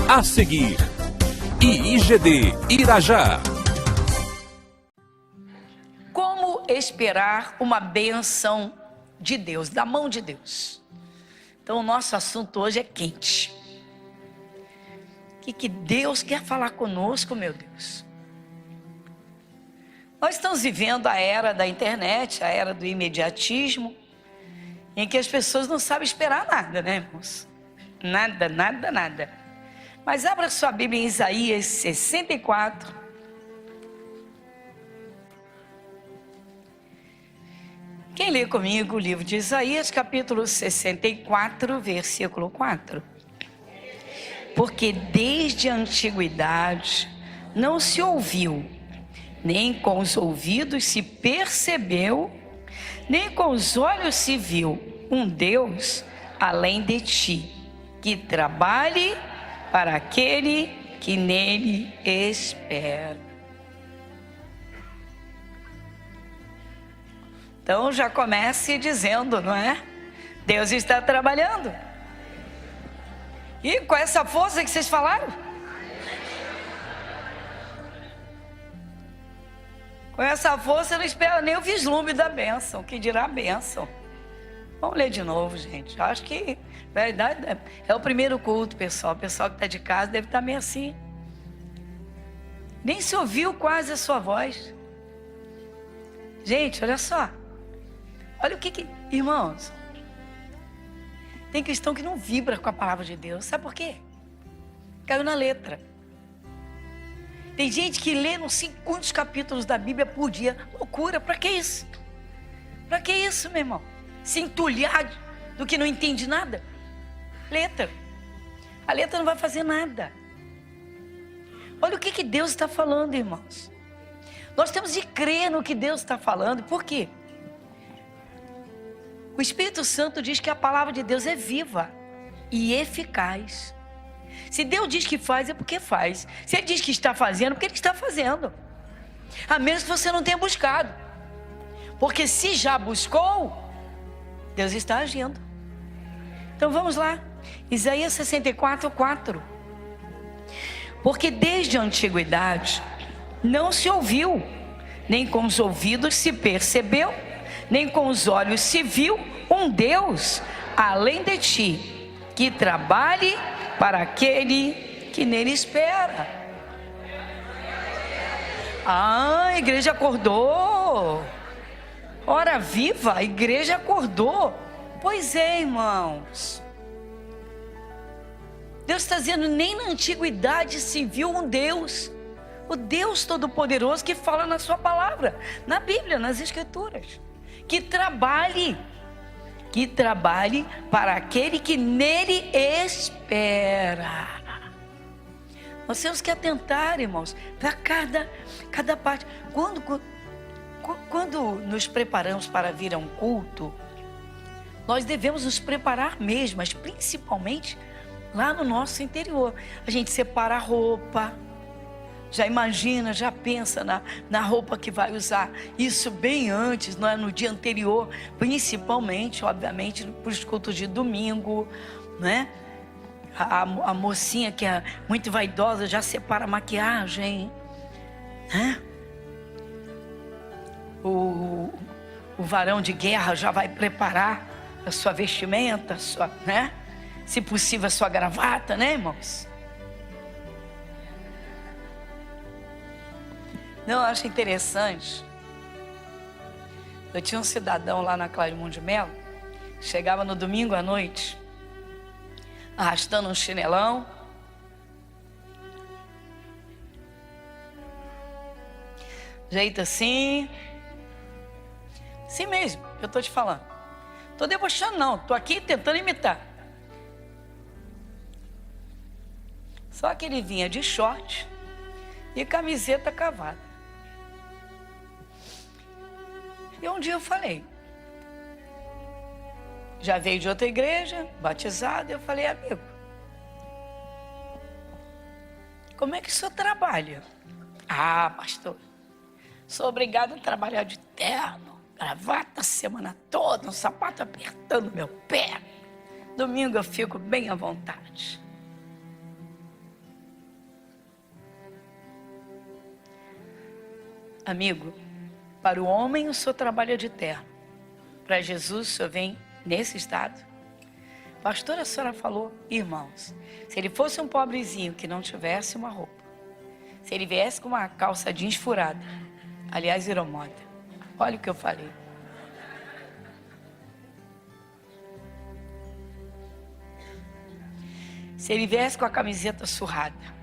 A seguir, IIGD Irajá. Como esperar uma bênção de Deus, da mão de Deus? Então o nosso assunto hoje é quente. O que Deus quer falar conosco, meu Deus? Nós estamos vivendo a era da internet, a era do imediatismo, em que as pessoas não sabem esperar nada, né, irmãos? Nada, nada, nada. Mas abra sua Bíblia em Isaías 64. Quem lê comigo o livro de Isaías, capítulo 64, versículo 4? Porque desde a antiguidade não se ouviu, nem com os ouvidos se percebeu, nem com os olhos se viu um Deus além de ti, que trabalhe para aquele que nele espera. Então já comece dizendo, não é? Deus está trabalhando. E com essa força que vocês falaram? Com essa força eu não espero nem o vislumbre da bênção, que dirá a bênção. Vamos ler de novo, gente. Acho que, verdade, é o primeiro culto, pessoal. O pessoal que está de casa deve estar meio assim. Nem se ouviu quase a sua voz. Gente, olha só. Olha o que... Irmãos, tem cristão que não vibra com a palavra de Deus. Sabe por quê? Caiu na letra. Tem gente que lê não sei quantos capítulos da Bíblia por dia. Loucura, para que isso? Para que isso, meu irmão? Se entulhar do que não entende nada? Letra. A letra não vai fazer nada. Olha o que Deus está falando, irmãos. Nós temos de crer no que Deus está falando. Por quê? O Espírito Santo diz que a palavra de Deus é viva e eficaz. Se Deus diz que faz, é porque faz. Se Ele diz que está fazendo, é porque Ele está fazendo. A menos que você não tenha buscado. Porque se já buscou, Deus está agindo. Então vamos lá. Isaías 64, 4. Porque desde a antiguidade não se ouviu, nem com os ouvidos se percebeu, nem com os olhos se viu um Deus além de ti, que trabalhe para aquele que nele espera. Ah, a igreja acordou. Ora viva, a igreja acordou. Pois é, irmãos. Deus está dizendo, nem na antiguidade se viu um Deus. O Deus Todo-Poderoso que fala na sua palavra, na Bíblia, nas Escrituras. Que trabalhe para aquele que nele espera. Nós temos que atentar, irmãos, para cada parte. Quando nos preparamos para vir a um culto, nós devemos nos preparar mesmo, mas principalmente lá no nosso interior. A gente separa a roupa, já imagina, já pensa na roupa que vai usar. Isso bem antes, não é? No dia anterior, principalmente, obviamente, para os cultos de domingo, né? A mocinha que é muito vaidosa já separa a maquiagem, né? O varão de guerra já vai preparar a sua vestimenta, né? Se possível a sua gravata, né, irmãos? Não, eu acho interessante. Eu tinha um cidadão lá na Clarimundo de Melo, chegava no domingo à noite, arrastando um chinelão, jeito assim mesmo, eu tô te falando. Tô debochando não, tô aqui tentando imitar. Só que ele vinha de short e camiseta cavada. E um dia eu falei, já veio de outra igreja, batizado, eu falei, amigo, como é que o senhor trabalha? Ah, pastor, sou obrigado a trabalhar de terno, gravata a semana toda, um sapato apertando meu pé. Domingo eu fico bem à vontade. Amigo, para o homem o senhor trabalha de terno. Para Jesus o senhor vem nesse estado? Pastora, a senhora falou, irmãos, se ele fosse um pobrezinho que não tivesse uma roupa, se ele viesse com uma calça jeans furada, aliás, virou moda. Olha o que eu falei. Se ele viesse com a camiseta surrada,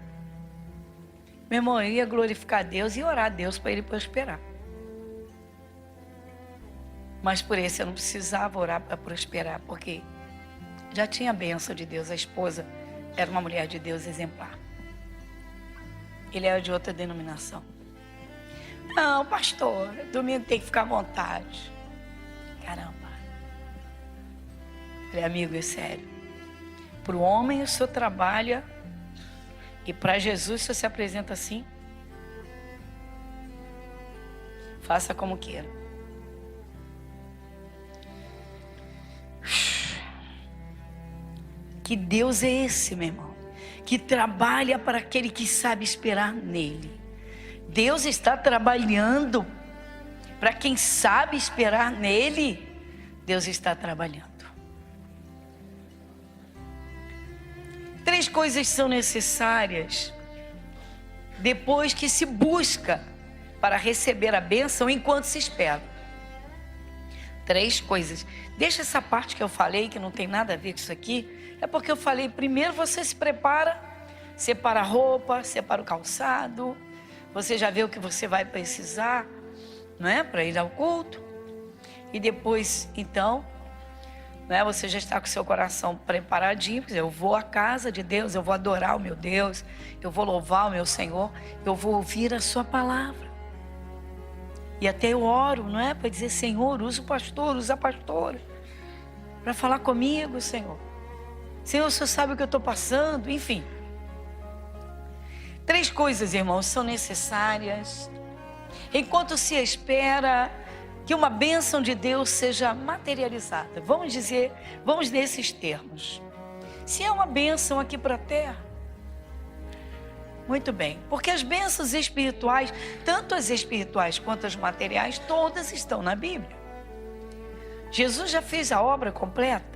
meu irmão, eu ia glorificar a Deus e orar a Deus para ele prosperar. Mas por isso eu não precisava orar para prosperar, porque já tinha a bênção de Deus. A esposa era uma mulher de Deus exemplar. Ele era de outra denominação. Não, pastor, domingo tem que ficar à vontade. Caramba. Falei, amigo, é sério. Para o homem o senhor trabalha e para Jesus o senhor se apresenta assim? Faça como queira. Que Deus é esse, meu irmão, que trabalha para aquele que sabe esperar nele. Deus está trabalhando para quem sabe esperar nele. Deus está trabalhando. 3 coisas são necessárias depois que se busca para receber a bênção enquanto se espera. 3 coisas. Deixa essa parte que eu falei, que não tem nada a ver com isso aqui, é porque eu falei, primeiro você se prepara, separa a roupa, separa o calçado, você já vê o que você vai precisar, não é? Para ir ao culto. E depois, então, não é? Você já está com o seu coração preparadinho, quer dizer, eu vou à casa de Deus, eu vou adorar o meu Deus, eu vou louvar o meu Senhor, eu vou ouvir a sua palavra. E até eu oro, não é? Para dizer, Senhor, usa o pastor, usa a pastora, para falar comigo, Senhor. Senhor, o Senhor sabe o que eu estou passando, enfim. 3 coisas, irmãos, são necessárias enquanto se espera que uma bênção de Deus seja materializada. Vamos nesses termos. Se é uma bênção aqui para a terra, muito bem, porque as bênçãos espirituais, tanto as espirituais quanto as materiais, todas estão na Bíblia. Jesus já fez a obra completa.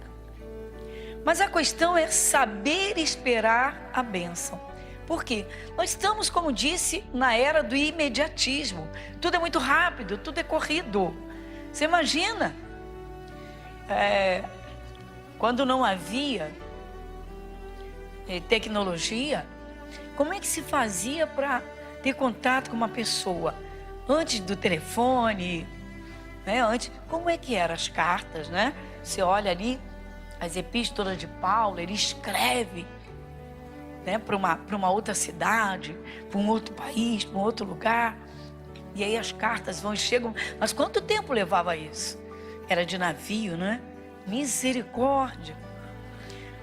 Mas a questão é saber esperar a bênção. Por quê? Nós estamos, como disse, na era do imediatismo. Tudo é muito rápido, tudo é corrido. Você imagina? Quando não havia tecnologia, como é que se fazia para ter contato com uma pessoa? Antes do telefone, né? Como é que eram as cartas, né? Você olha ali, as epístolas de Paulo, ele escreve, né, para uma outra cidade, para um outro país, para um outro lugar. E aí as cartas vão e chegam. Mas quanto tempo levava isso? Era de navio, né? Misericórdia.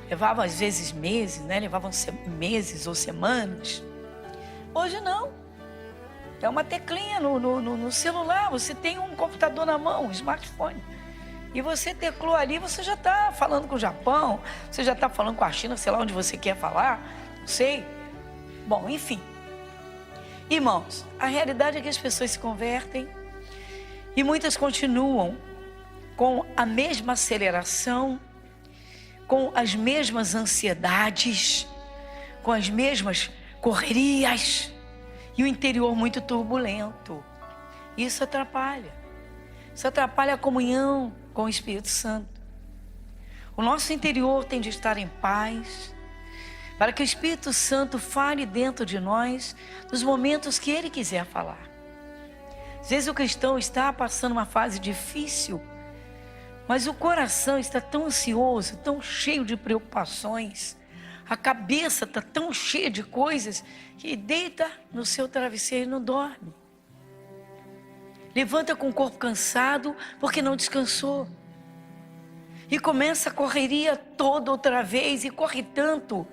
Levava às vezes meses, né? Levavam meses ou semanas. Hoje não. É uma teclinha no celular. Você tem um computador na mão, um smartphone. E você teclou ali, você já está falando com o Japão, você já está falando com a China, sei lá onde você quer falar, não sei. Bom, enfim. Irmãos, a realidade é que as pessoas se convertem e muitas continuam com a mesma aceleração, com as mesmas ansiedades, com as mesmas correrias e o interior muito turbulento. Isso atrapalha. Isso atrapalha a comunhão com o Espírito Santo. O nosso interior tem de estar em paz, para que o Espírito Santo fale dentro de nós nos momentos que Ele quiser falar. Às vezes o cristão está passando uma fase difícil, mas o coração está tão ansioso, tão cheio de preocupações, a cabeça está tão cheia de coisas, que deita no seu travesseiro e não dorme. Levanta com o corpo cansado porque não descansou. E começa a correria toda outra vez e corre tanto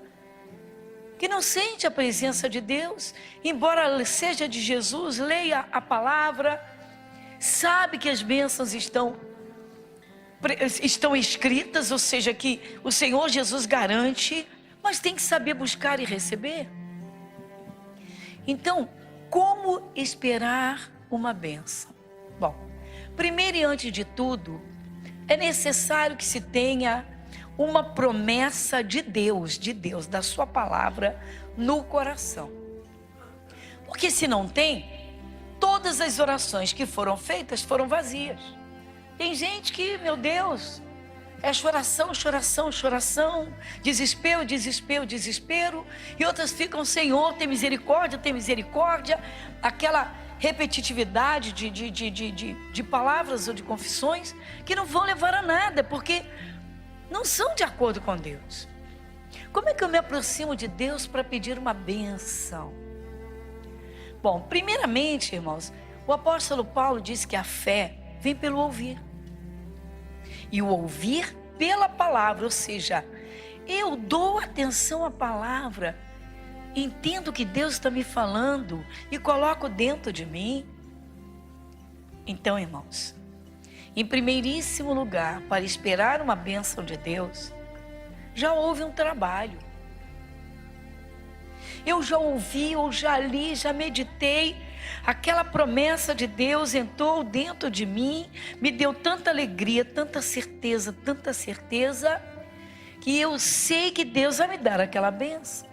que não sente a presença de Deus. Embora seja de Jesus, leia a palavra, sabe que as bênçãos estão escritas, ou seja, que o Senhor Jesus garante, mas tem que saber buscar e receber. Então, como esperar uma bênção? Bom, primeiro e antes de tudo, é necessário que se tenha uma promessa de Deus, da sua palavra no coração. Porque se não tem, todas as orações que foram feitas foram vazias. Tem gente que, meu Deus, é choração, choração, choração, desespero, desespero, desespero. E outras ficam, Senhor, tem misericórdia. Aquela repetitividade de palavras ou de confissões que não vão levar a nada, porque não são de acordo com Deus. Como é que eu me aproximo de Deus para pedir uma bênção? Bom, primeiramente, irmãos, o apóstolo Paulo diz que a fé vem pelo ouvir. E o ouvir pela palavra, ou seja, eu dou atenção à palavra, entendo o que Deus está me falando e coloco dentro de mim. Então, irmãos, em primeiríssimo lugar, para esperar uma bênção de Deus, já houve um trabalho. Eu já ouvi, eu já li, já meditei. Aquela promessa de Deus entrou dentro de mim, me deu tanta alegria, tanta certeza, que eu sei que Deus vai me dar aquela bênção.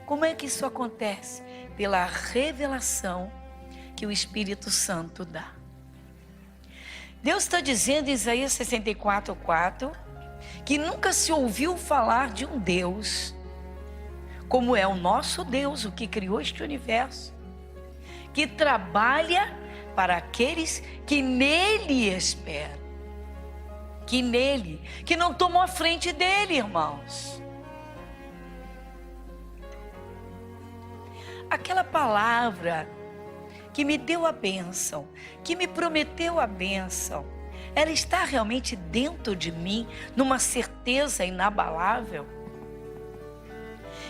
Como é que isso acontece? Pela revelação que o Espírito Santo dá. Deus está dizendo em Isaías 64:4 que nunca se ouviu falar de um Deus como é o nosso Deus, o que criou este universo, que trabalha para aqueles que nele esperam, que não tomam a frente dele, irmãos. Aquela palavra que me deu a bênção, que me prometeu a bênção, ela está realmente dentro de mim, numa certeza inabalável?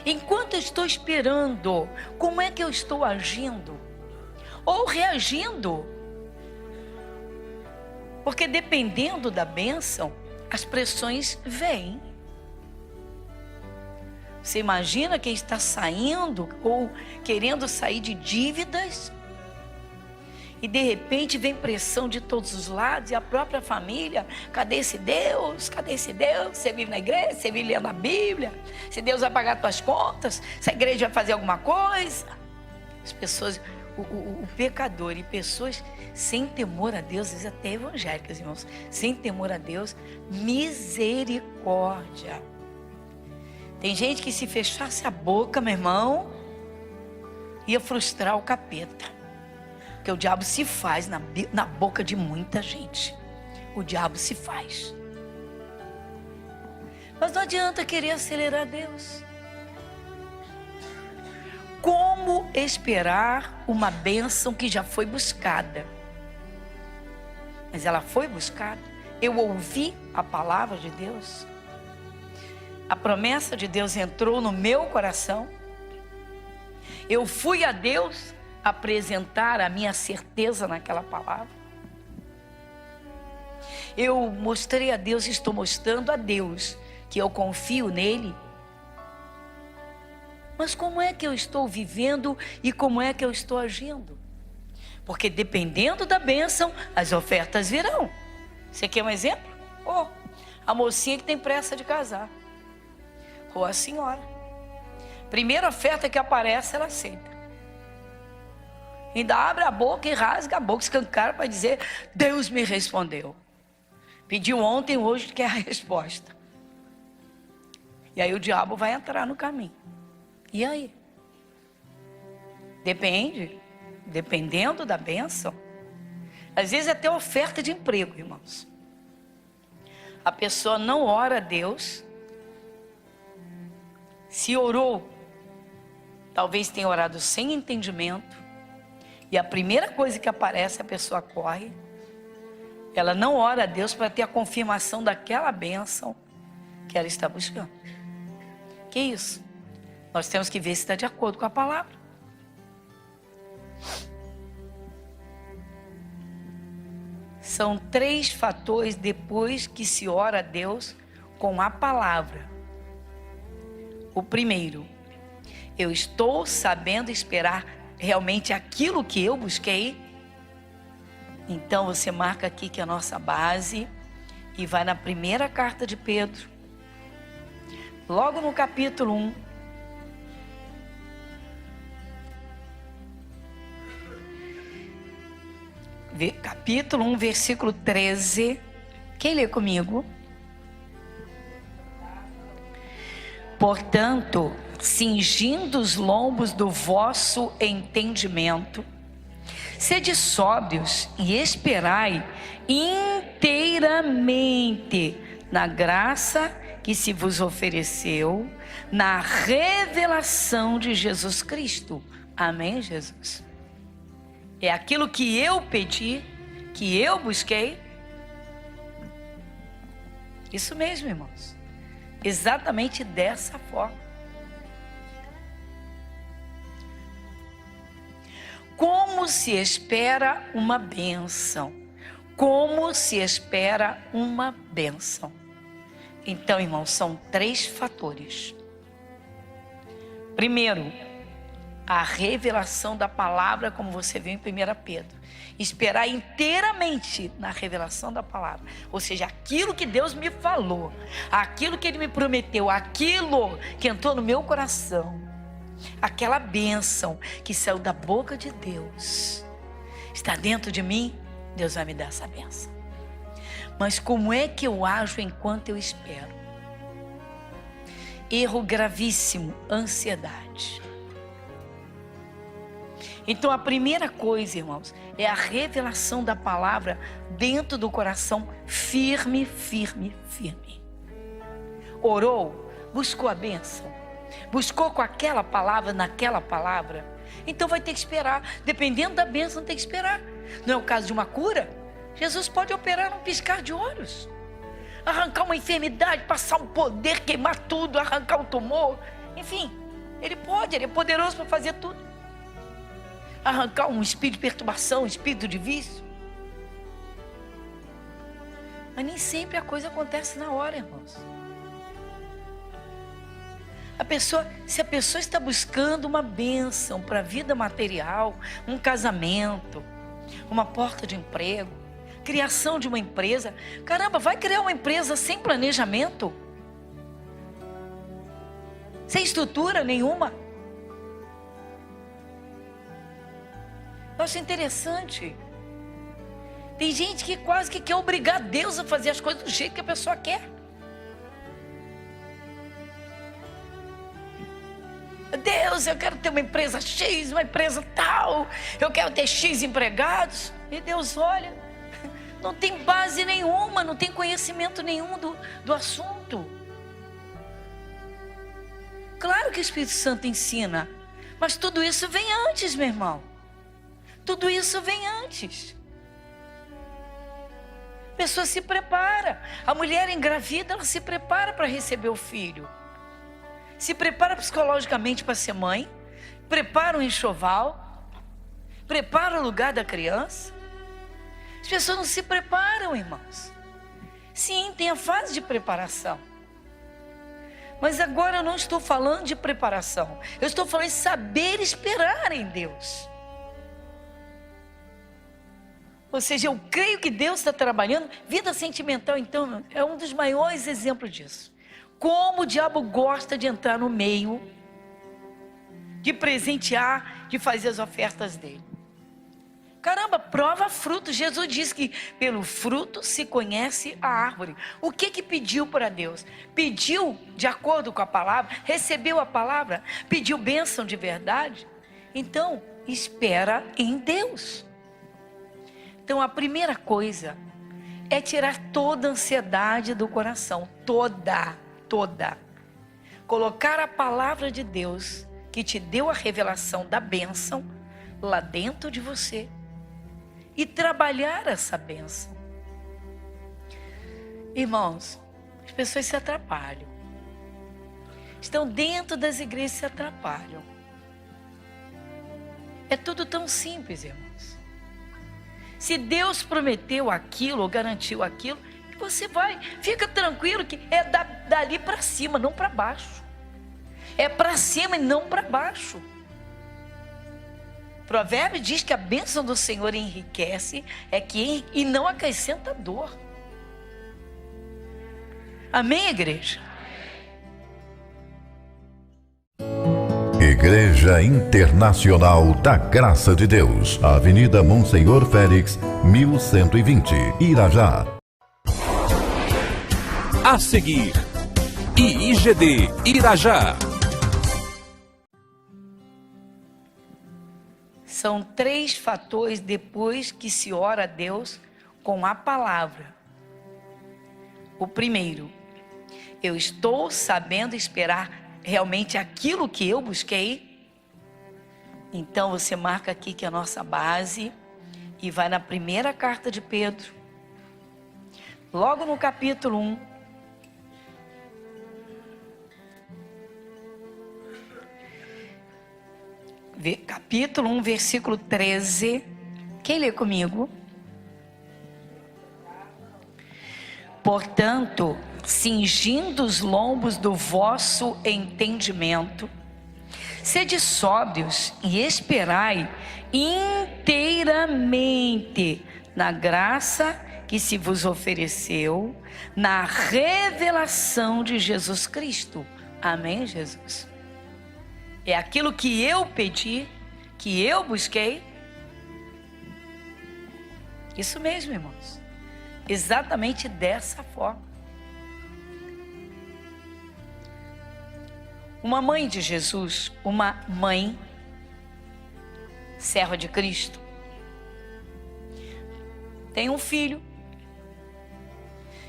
Enquanto eu estou esperando, como é que eu estou agindo? Ou reagindo? Porque dependendo da bênção, as pressões vêm. Você imagina quem está saindo ou querendo sair de dívidas e de repente vem pressão de todos os lados e a própria família, cadê esse Deus? Cadê esse Deus? Você vive na igreja, você vive lendo a Bíblia, se Deus vai pagar tuas contas, se a igreja vai fazer alguma coisa. As pessoas, o pecador e pessoas sem temor a Deus, às vezes até evangélicas, irmãos, sem temor a Deus, misericórdia. Tem gente que se fechasse a boca, meu irmão, ia frustrar o capeta. Porque o diabo se faz na boca de muita gente. O diabo se faz. Mas não adianta querer acelerar Deus. Como esperar uma bênção que já foi buscada? Mas ela foi buscada. Eu ouvi a palavra de Deus. A promessa de Deus entrou no meu coração. Eu fui a Deus apresentar a minha certeza naquela palavra. Eu mostrei a Deus e estou mostrando a Deus que eu confio nele. Mas como é que eu estou vivendo e como é que eu estou agindo? Porque dependendo da bênção, as ofertas virão. Você quer um exemplo? A mocinha que tem pressa de casar. Ou a senhora. Primeira oferta que aparece, ela aceita. Ainda abre a boca e rasga a boca, escancara para dizer, Deus me respondeu. Pediu ontem, hoje quer a resposta. E aí o diabo vai entrar no caminho. E aí? Dependendo da bênção. Às vezes até oferta de emprego, irmãos. A pessoa não ora a Deus. Se orou, talvez tenha orado sem entendimento. E a primeira coisa que aparece, a pessoa corre. Ela não ora a Deus para ter a confirmação daquela bênção que ela está buscando. Que isso? Nós temos que ver se está de acordo com a palavra. São 3 fatores depois que se ora a Deus com a palavra. O primeiro, eu estou sabendo esperar realmente aquilo que eu busquei, então você marca aqui que é a nossa base e vai na primeira carta de Pedro, logo no capítulo 1. Capítulo 1, versículo 13. Quem lê comigo? Portanto, cingindo os lombos do vosso entendimento, sede sóbrios e esperai inteiramente na graça que se vos ofereceu, na revelação de Jesus Cristo. Amém, Jesus? É aquilo que eu pedi, que eu busquei. Isso mesmo, irmãos. Exatamente dessa forma. Como se espera uma bênção? Como se espera uma bênção? Então, irmãos, são 3 fatores. Primeiro, a revelação da palavra, como você viu em 1 Pedro. Esperar inteiramente na revelação da palavra. Ou seja, aquilo que Deus me falou, aquilo que Ele me prometeu, aquilo que entrou no meu coração, aquela bênção que saiu da boca de Deus, está dentro de mim, Deus vai me dar essa bênção. Mas como é que eu ajo enquanto eu espero? Erro gravíssimo, ansiedade. Então a primeira coisa, irmãos, é a revelação da palavra dentro do coração, firme, firme, firme. Orou, buscou a bênção, buscou com aquela palavra, naquela palavra, então vai ter que esperar. Dependendo da bênção, tem que esperar. Não é o caso de uma cura? Jesus pode operar num piscar de olhos, arrancar uma enfermidade, passar um poder, queimar tudo, arrancar um tumor, enfim, Ele pode, Ele é poderoso para fazer tudo. Arrancar um espírito de perturbação, um espírito de vício. Mas nem sempre a coisa acontece na hora, irmãos. Se a pessoa está buscando uma bênção para a vida material, um casamento, uma porta de emprego, criação de uma empresa, caramba, vai criar uma empresa sem planejamento? Sem estrutura nenhuma? Eu acho interessante. Tem gente que quase que quer obrigar Deus a fazer as coisas do jeito que a pessoa quer. Deus, eu quero ter uma empresa X, uma empresa tal, eu quero ter X empregados. E Deus olha, não tem base nenhuma, não tem conhecimento nenhum do assunto. Claro que o Espírito Santo ensina, mas tudo isso vem antes, meu irmão. Tudo isso vem antes. A pessoa se prepara. A mulher engravida, ela se prepara para receber o filho. Se prepara psicologicamente para ser mãe. Prepara o enxoval. Prepara o lugar da criança. As pessoas não se preparam, irmãos. Sim, tem a fase de preparação. Mas agora eu não estou falando de preparação. Eu estou falando de saber esperar em Deus. Ou seja, eu creio que Deus está trabalhando. Vida sentimental, então, é um dos maiores exemplos disso. Como o diabo gosta de entrar no meio, de presentear, de fazer as ofertas dele. Caramba, prova fruto. Jesus disse que pelo fruto se conhece a árvore. O que pediu para Deus? Pediu de acordo com a palavra, recebeu a palavra, pediu bênção de verdade. Então, espera em Deus. Então a primeira coisa é tirar toda a ansiedade do coração, toda. Colocar a palavra de Deus, que te deu a revelação da bênção, lá dentro de você. E trabalhar essa bênção. Irmãos, as pessoas se atrapalham. Estão dentro das igrejas e se atrapalham. É tudo tão simples, irmãos. Se Deus prometeu aquilo ou garantiu aquilo, você vai, fica tranquilo que é dali para cima, não para baixo. É para cima e não para baixo. Provérbio diz que a bênção do Senhor enriquece e não acrescenta dor. Amém, igreja? Igreja Internacional da Graça de Deus, Avenida Monsenhor Félix, 1120, Irajá. A seguir, IIGD Irajá. São 3 fatores depois que se ora a Deus com a palavra. O primeiro, eu estou sabendo esperar realmente aquilo que eu busquei? Então você marca aqui que é a nossa base e vai na primeira carta de Pedro, logo no capítulo 1. Capítulo 1, versículo 13. Quem lê comigo? Portanto, cingindo os lombos do vosso entendimento, sede sóbrios e esperai inteiramente na graça que se vos ofereceu, na revelação de Jesus Cristo. Amém, Jesus? É aquilo que eu pedi, que eu busquei. Isso mesmo, irmãos. Exatamente dessa forma. Uma mãe de Jesus, uma mãe, serva de Cristo, tem um filho.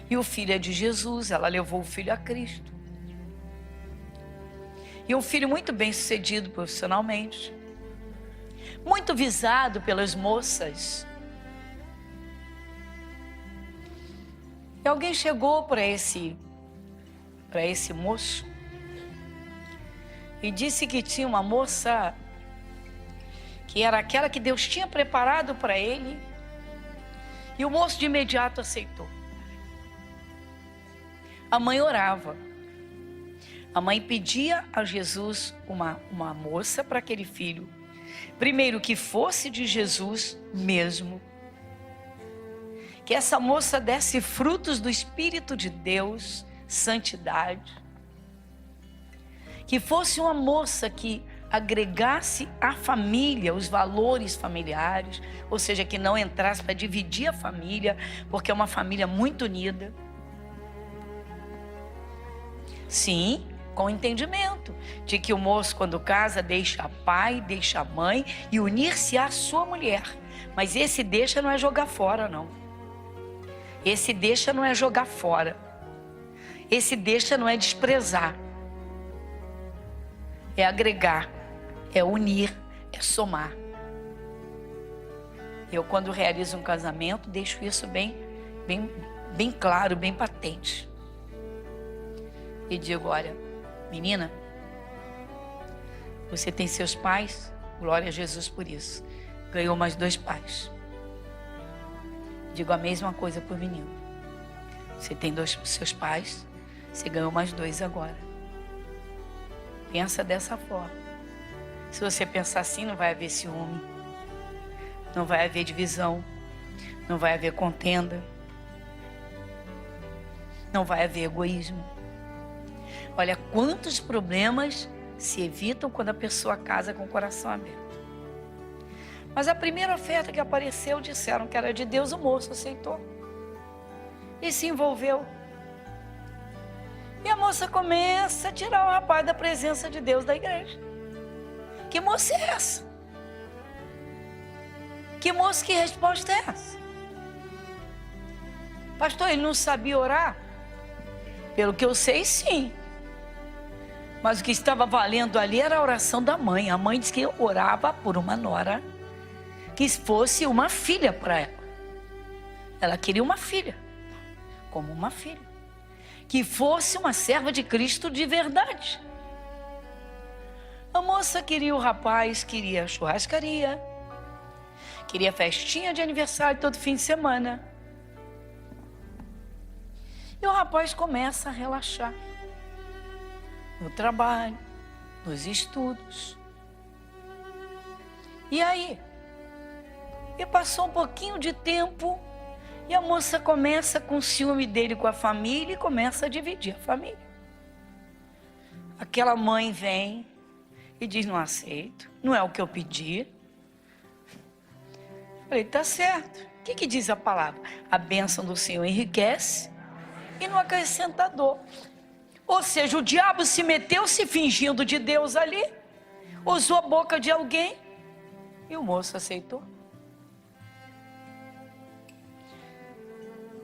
E o filho é de Jesus, ela levou o filho a Cristo. E um filho muito bem sucedido profissionalmente, muito visado pelas moças. E alguém chegou para esse moço e disse que tinha uma moça que era aquela que Deus tinha preparado para ele. E o moço de imediato aceitou. A mãe orava. A mãe pedia a Jesus uma moça para aquele filho. Primeiro, que fosse de Jesus mesmo. Que essa moça desse frutos do Espírito de Deus, santidade. Que fosse uma moça que agregasse à família os valores familiares, ou seja, que não entrasse para dividir a família, porque é uma família muito unida. Sim, com entendimento de que o moço, quando casa, deixa pai, deixa mãe e unir-se à sua mulher. Mas esse deixa não é jogar fora, não. Esse deixa não é jogar fora. Esse deixa não é desprezar. É agregar, é unir, é somar. Eu, quando realizo um casamento, deixo isso bem claro, bem patente. E digo, olha, menina, você tem seus pais, glória a Jesus por isso. Ganhou mais 2 pais. Digo a mesma coisa para o menino. Você tem seus pais, você ganhou mais 2 agora. Pensa dessa forma. Se você pensar assim, não vai haver ciúme, não vai haver divisão, não vai haver contenda, não vai haver egoísmo. Olha quantos problemas se evitam quando a pessoa casa com o coração aberto. Mas a primeira oferta que apareceu, disseram que era de Deus, o moço aceitou. E se envolveu. E a moça começa a tirar o rapaz da presença de Deus da igreja. Que moça é essa? Que moça, que resposta é essa? Pastor, ele não sabia orar? Pelo que eu sei, sim. Mas o que estava valendo ali era a oração da mãe. A mãe disse que orava por uma nora que fosse uma filha para ela. Ela queria uma filha, como uma filha. Que fosse uma serva de Cristo de verdade. A moça queria o rapaz, queria churrascaria, queria festinha de aniversário todo fim de semana. E o rapaz começa a relaxar. No trabalho, nos estudos. E aí? E passou um pouquinho de tempo e a moça começa com ciúme dele com a família e começa a dividir a família. Aquela mãe vem e diz: não aceito, não é o que eu pedi. Falei: tá certo. O que diz a palavra? A bênção do Senhor enriquece e não acrescenta dor. Ou seja, o diabo se meteu se fingindo de Deus ali, usou a boca de alguém e o moço aceitou.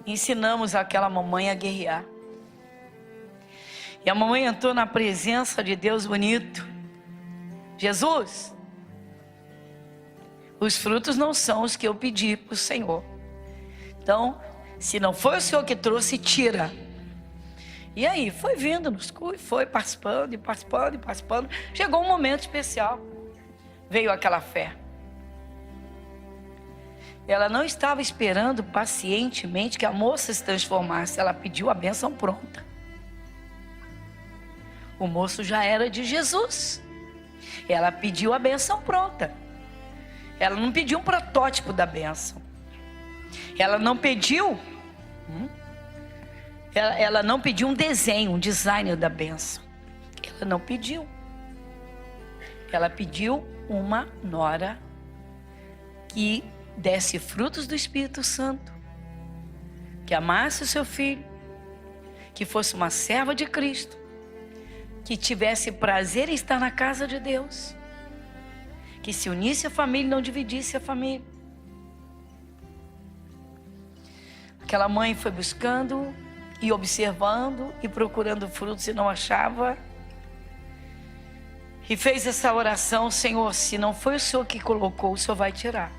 Ensinamos aquela mamãe a guerrear. E a mamãe entrou na presença de Deus bonito. Jesus, os frutos não são os que eu pedi para o Senhor. Então, se não foi o Senhor que trouxe, tira. E aí, foi vindo nos cultos, foi participando e participando e participando. Chegou um momento especial. Veio aquela fé. Ela não estava esperando pacientemente que a moça se transformasse. Ela pediu a bênção pronta. O moço já era de Jesus. Ela pediu a bênção pronta. Ela não pediu um protótipo da bênção. Ela não pediu ela não pediu um desenho, um design da bênção. Ela não pediu. Ela pediu uma nora que desse frutos do Espírito Santo, que amasse o seu filho, que fosse uma serva de Cristo, que tivesse prazer em estar na casa de Deus, que se unisse à família e não dividisse a família. Aquela mãe foi buscando e observando e procurando frutos e não achava. E fez essa oração: Senhor, se não foi o Senhor que colocou, o Senhor vai tirar.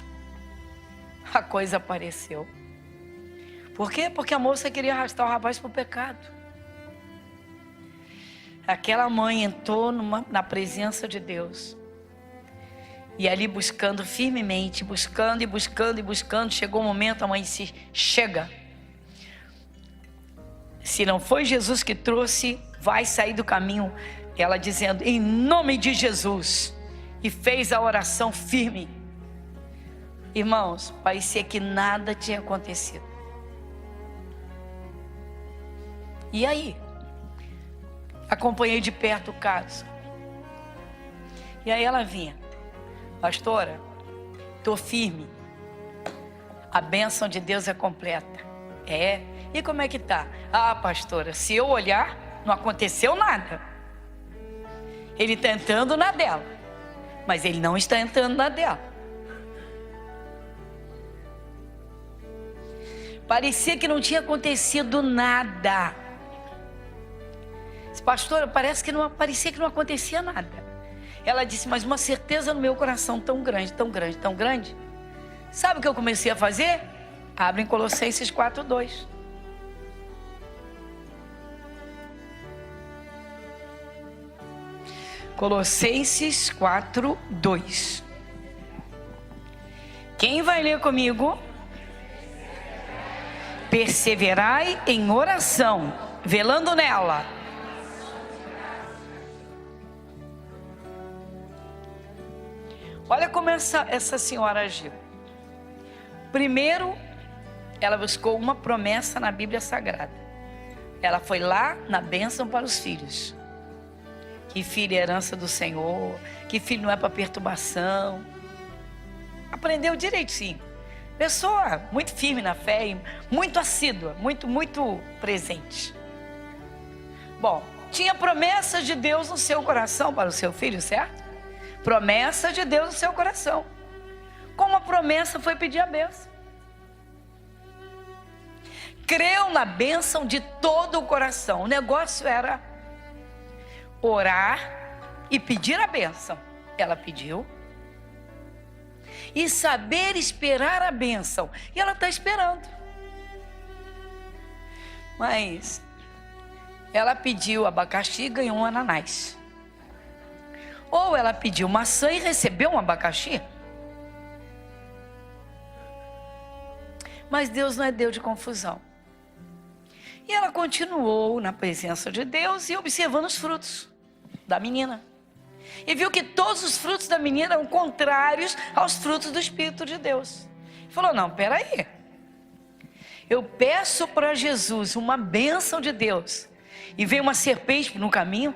A coisa apareceu. Por quê? Porque a moça queria arrastar o rapaz para o pecado. Aquela mãe entrou na presença de Deus. E ali buscando firmemente, buscando e buscando e buscando, chegou um momento, a mãe disse: chega. Se não foi Jesus que trouxe, vai sair do caminho. Ela dizendo: em nome de Jesus. E fez a oração firme. Irmãos, parecia que nada tinha acontecido. E aí? Acompanhei de perto o caso. E aí ela vinha: pastora, estou firme. A bênção de Deus é completa. É? E como é que tá? Ah, pastora, se eu olhar, não aconteceu nada. Ele está entrando na dela, mas ele não está entrando na dela. Parecia que não tinha acontecido nada. Pastora, parecia que não acontecia nada. Ela disse: mas uma certeza no meu coração tão grande, tão grande, tão grande. Sabe o que eu comecei a fazer? Abre em Colossenses 4:2. Colossenses 4:2. Quem vai ler comigo? Perseverai em oração, velando nela. Olha como essa senhora agiu. Primeiro, ela buscou uma promessa na Bíblia Sagrada. Ela foi lá na bênção para os filhos. Que filho é herança do Senhor, que filho não é para perturbação. Aprendeu direitinho. Pessoa muito firme na fé, muito assídua, muito presente. Bom, tinha promessas de Deus no seu coração para o seu filho, certo? Promessa de Deus no seu coração. Como a promessa foi pedir a bênção. Creu na bênção de todo o coração. O negócio era orar e pedir a bênção. Ela pediu. E saber esperar a bênção. E ela está esperando. Mas ela pediu abacaxi e ganhou um ananás. Ou ela pediu maçã e recebeu um abacaxi. Mas Deus não é Deus de confusão. E ela continuou na presença de Deus e observando os frutos da menina. E viu que todos os frutos da menina eram contrários aos frutos do Espírito de Deus. Ele falou, não, peraí. Eu peço para Jesus uma bênção de Deus e veio uma serpente no caminho.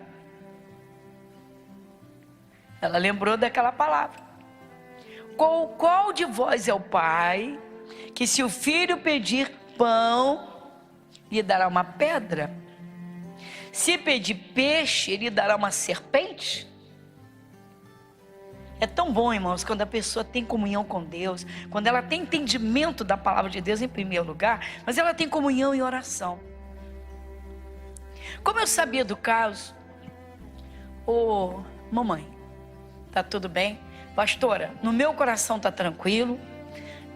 Ela lembrou daquela palavra. Qual de vós é o pai que se o filho pedir pão, lhe dará uma pedra? Se pedir peixe, lhe dará uma serpente? É tão bom, irmãos, quando a pessoa tem comunhão com Deus, quando ela tem entendimento da palavra de Deus em primeiro lugar, mas ela tem comunhão em oração. Como eu sabia do caso, mamãe, tá tudo bem? Pastora, no meu coração tá tranquilo,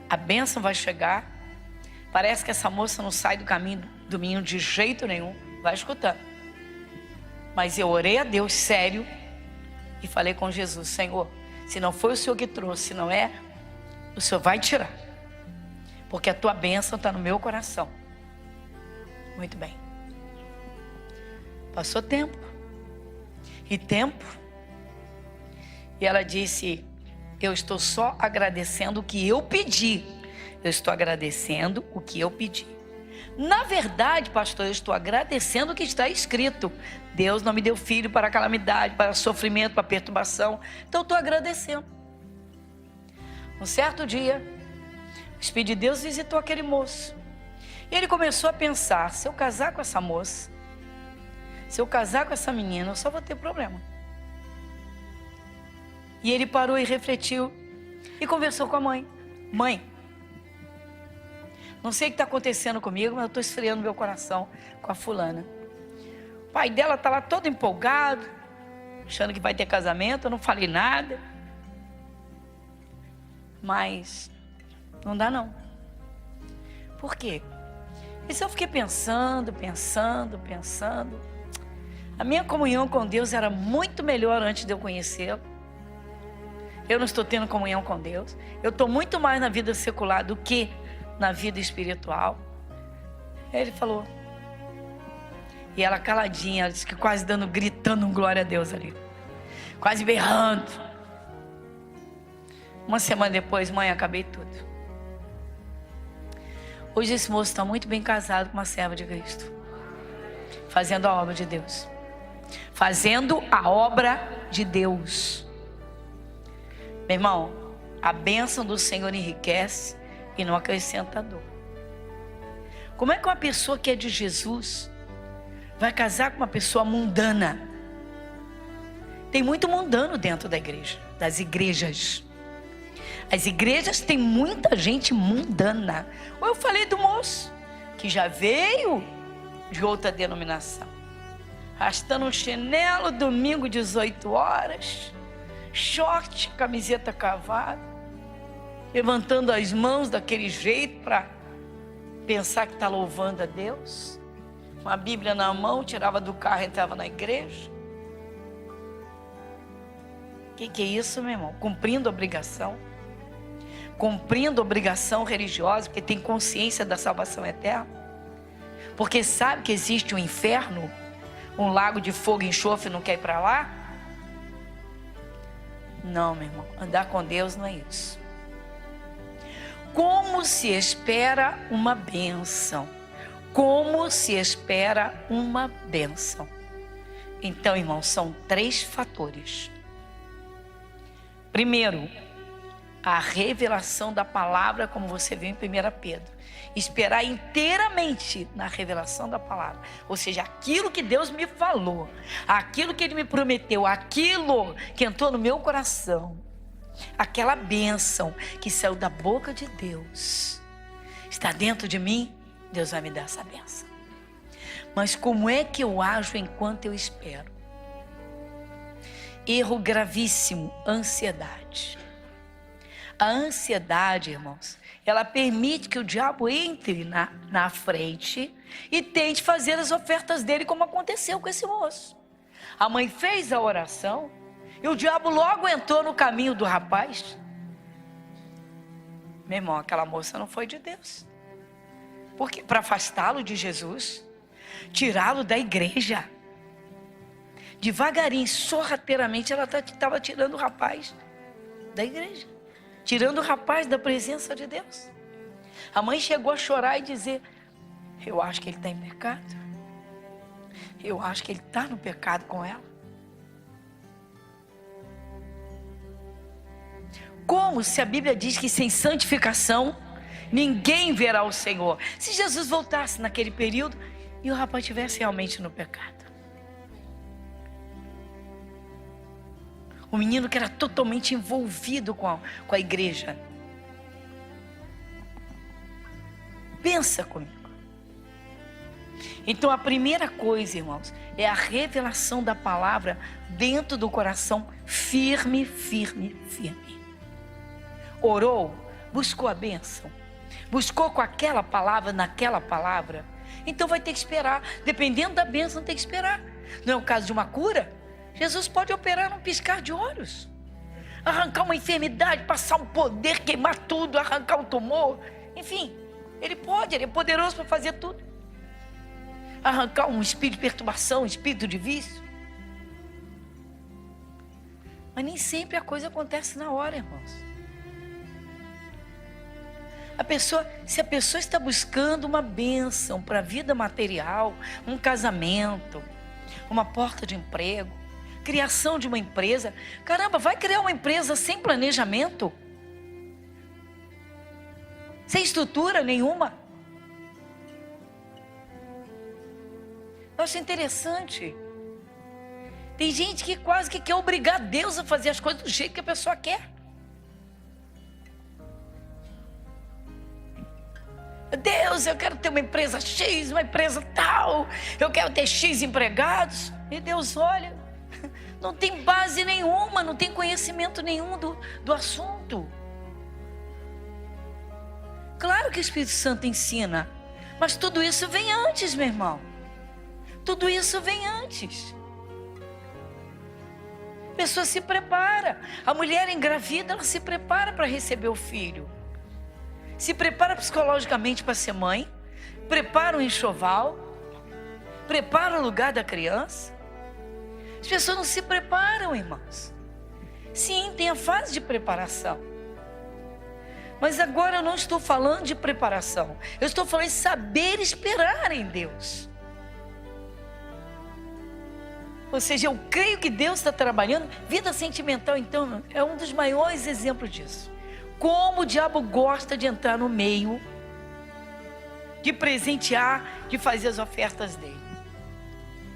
a bênção vai chegar, parece que essa moça não sai do caminho do menino de jeito nenhum, vai escutando. Mas eu orei a Deus sério e falei com Jesus, Senhor, se não foi o Senhor que trouxe, se não é, o Senhor vai tirar. Porque a tua bênção está no meu coração. Muito bem. Passou tempo. E tempo. E ela disse, eu estou só agradecendo o que eu pedi. Eu estou agradecendo o que eu pedi. Na verdade, pastor, eu estou agradecendo o que está escrito. Deus não me deu filho para calamidade, para sofrimento, para perturbação. Então eu estou agradecendo. Um certo dia, o Espírito de Deus visitou aquele moço. E ele começou a pensar, se eu casar com essa moça, se eu casar com essa menina, eu só vou ter problema. E ele parou e refletiu e conversou com a mãe. Mãe, não sei o que está acontecendo comigo, mas eu estou esfriando meu coração com a fulana. O pai dela está lá todo empolgado, achando que vai ter casamento, eu não falei nada. Mas não dá não. Por quê? Isso eu fiquei pensando. A minha comunhão com Deus era muito melhor antes de eu conhecê-lo. Eu não estou tendo comunhão com Deus. Eu estou muito mais na vida secular do que na vida espiritual. Ele falou. E ela caladinha, ela disse que quase gritando um glória a Deus ali. Quase berrando. Uma semana depois, mãe, acabei tudo. Hoje esse moço está muito bem casado com uma serva de Cristo. Fazendo a obra de Deus. Fazendo a obra de Deus. Meu irmão, a bênção do Senhor enriquece e não acrescenta dor. Como é que uma pessoa que é de Jesus vai casar com uma pessoa mundana? Tem muito mundano dentro da igreja, das igrejas. As igrejas têm muita gente mundana. Ou eu falei do moço, que já veio de outra denominação. Arrastando um chinelo, domingo 18 horas, short, camiseta cavada, levantando as mãos daquele jeito para pensar que está louvando a Deus. Uma Bíblia na mão, tirava do carro e entrava na igreja. O que é isso, meu irmão? Cumprindo obrigação. Cumprindo obrigação religiosa, porque tem consciência da salvação eterna. Porque sabe que existe um inferno, um lago de fogo e enxofre e não quer ir para lá. Não, meu irmão, andar com Deus não é isso. Como se espera uma bênção? Como se espera uma bênção? Então, irmão, são 3 fatores. Primeiro, a revelação da palavra, como você viu em 1 Pedro. Esperar inteiramente na revelação da palavra. Ou seja, aquilo que Deus me falou, aquilo que Ele me prometeu, aquilo que entrou no meu coração, aquela bênção que saiu da boca de Deus, está dentro de mim, Deus vai me dar essa bênção. Mas como é que eu ajo enquanto eu espero? Erro gravíssimo, ansiedade. A ansiedade, irmãos, ela permite que o diabo entre na frente e tente fazer as ofertas dele, como aconteceu com esse moço. A mãe fez a oração e o diabo logo entrou no caminho do rapaz. Meu irmão, aquela moça não foi de Deus. Porque para afastá-lo de Jesus, tirá-lo da igreja, devagarinho, sorrateiramente, ela estava tirando o rapaz da igreja, tirando o rapaz da presença de Deus. A mãe chegou a chorar e dizer: eu acho que ele está em pecado, eu acho que ele está no pecado com ela. Como se a Bíblia diz que sem santificação ninguém verá o Senhor? Se Jesus voltasse naquele período e o rapaz estivesse realmente no pecado. O menino que era totalmente envolvido com a igreja. Pensa comigo. Então a primeira coisa, irmãos, é a revelação da palavra dentro do coração, firme, firme, firme. Orou, buscou a bênção, buscou com aquela palavra, naquela palavra, então vai ter que esperar. Dependendo da bênção, tem que esperar. Não é o caso de uma cura? Jesus pode operar num piscar de olhos, arrancar uma enfermidade, passar um poder, queimar tudo, arrancar um tumor. Enfim, ele pode, ele é poderoso para fazer tudo. Arrancar um espírito de perturbação, um espírito de vício. Mas nem sempre a coisa acontece na hora, irmãos. Se a pessoa está buscando uma bênção para a vida material, um casamento, uma porta de emprego, criação de uma empresa, caramba, vai criar uma empresa sem planejamento, sem estrutura nenhuma. Nossa, interessante. Tem gente que quase que quer obrigar Deus a fazer as coisas do jeito que a pessoa quer. Deus, eu quero ter uma empresa X, uma empresa tal, eu quero ter X empregados. E Deus olha, não tem base nenhuma, não tem conhecimento nenhum do assunto. Claro que o Espírito Santo ensina, mas tudo isso vem antes, meu irmão. Tudo isso vem antes. A pessoa se prepara. A mulher engravida, ela se prepara para receber o filho. Se prepara psicologicamente para ser mãe. Prepara o enxoval. Prepara o lugar da criança. As pessoas não se preparam, irmãos. Sim, tem a fase de preparação. Mas agora eu não estou falando de preparação. Eu estou falando de saber esperar em Deus. Ou seja, eu creio que Deus está trabalhando. Vida sentimental, então, é um dos maiores exemplos disso. Como o diabo gosta de entrar no meio, de presentear, de fazer as ofertas dele.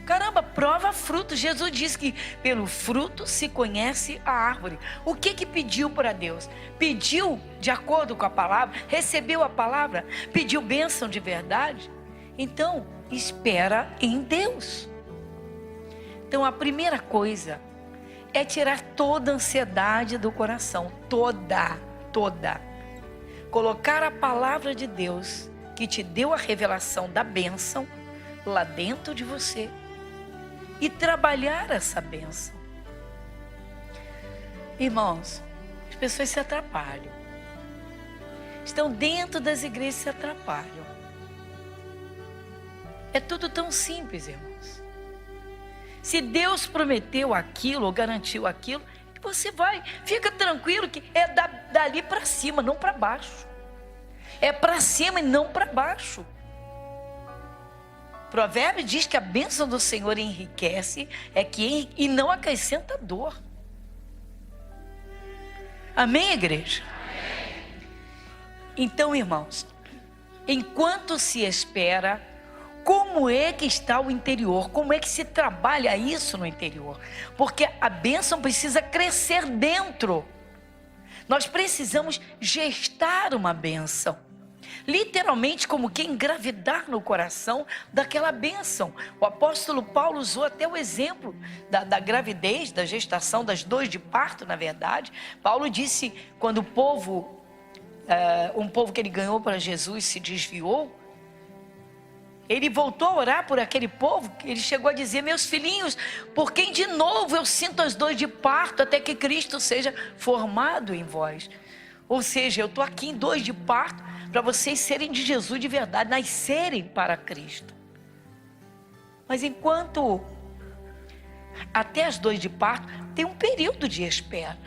Caramba, prova fruto. Jesus disse que pelo fruto se conhece a árvore. O que pediu para Deus? Pediu de acordo com a palavra? Recebeu a palavra? Pediu bênção de verdade? Então, espera em Deus. Então, a primeira coisa é tirar toda a ansiedade do coração. Toda. Colocar a palavra de Deus, que te deu a revelação da bênção, lá dentro de você. E trabalhar essa bênção. Irmãos, as pessoas se atrapalham. Estão dentro das igrejas e se atrapalham. É tudo tão simples, irmãos. Se Deus prometeu aquilo ou garantiu aquilo, você vai, fica tranquilo que é dali para cima, não para baixo. É para cima e não para baixo. Provérbio diz que a bênção do Senhor enriquece e não acrescenta dor. Amém, igreja? Amém. Então, irmãos, enquanto se espera, como é que está o interior? Como é que se trabalha isso no interior? Porque a bênção precisa crescer dentro. Nós precisamos gestar uma bênção. Literalmente como que engravidar no coração daquela bênção. O apóstolo Paulo usou até o exemplo da gravidez, da gestação, das dores de parto, na verdade. Paulo disse, quando o povo, um povo que ele ganhou para Jesus se desviou, ele voltou a orar por aquele povo. Ele chegou a dizer, meus filhinhos, por quem de novo eu sinto as dores de parto até que Cristo seja formado em vós. Ou seja, eu estou aqui em dores de parto para vocês serem de Jesus de verdade, nascerem para Cristo. Mas enquanto até as dores de parto, tem um período de espera.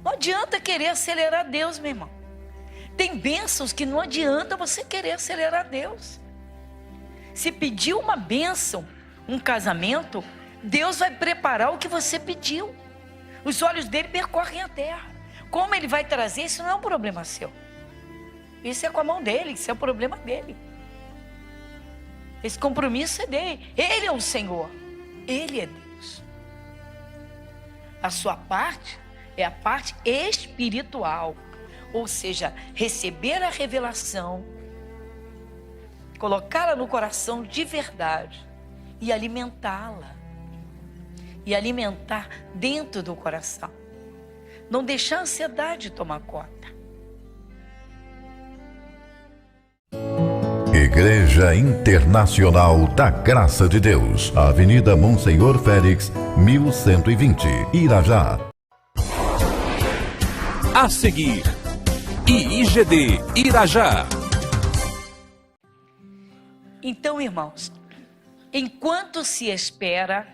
Não adianta querer acelerar Deus, meu irmão. Tem bênçãos que não adianta você querer acelerar Deus. Se pedir uma bênção, um casamento, Deus vai preparar o que você pediu. Os olhos dele percorrem a terra. Como ele vai trazer, isso não é um problema seu. Isso é com a mão dele, isso é o problema dele. Esse compromisso é dele. Ele é o Senhor. Ele é Deus. A sua parte é a parte espiritual. Ou seja, receber a revelação, colocá-la no coração de verdade e alimentá-la. E alimentar dentro do coração. Não deixar a ansiedade tomar conta. Igreja Internacional da Graça de Deus, Avenida Monsenhor Félix, 1120, Irajá. A seguir, IIGD Irajá. Então, irmãos, enquanto se espera,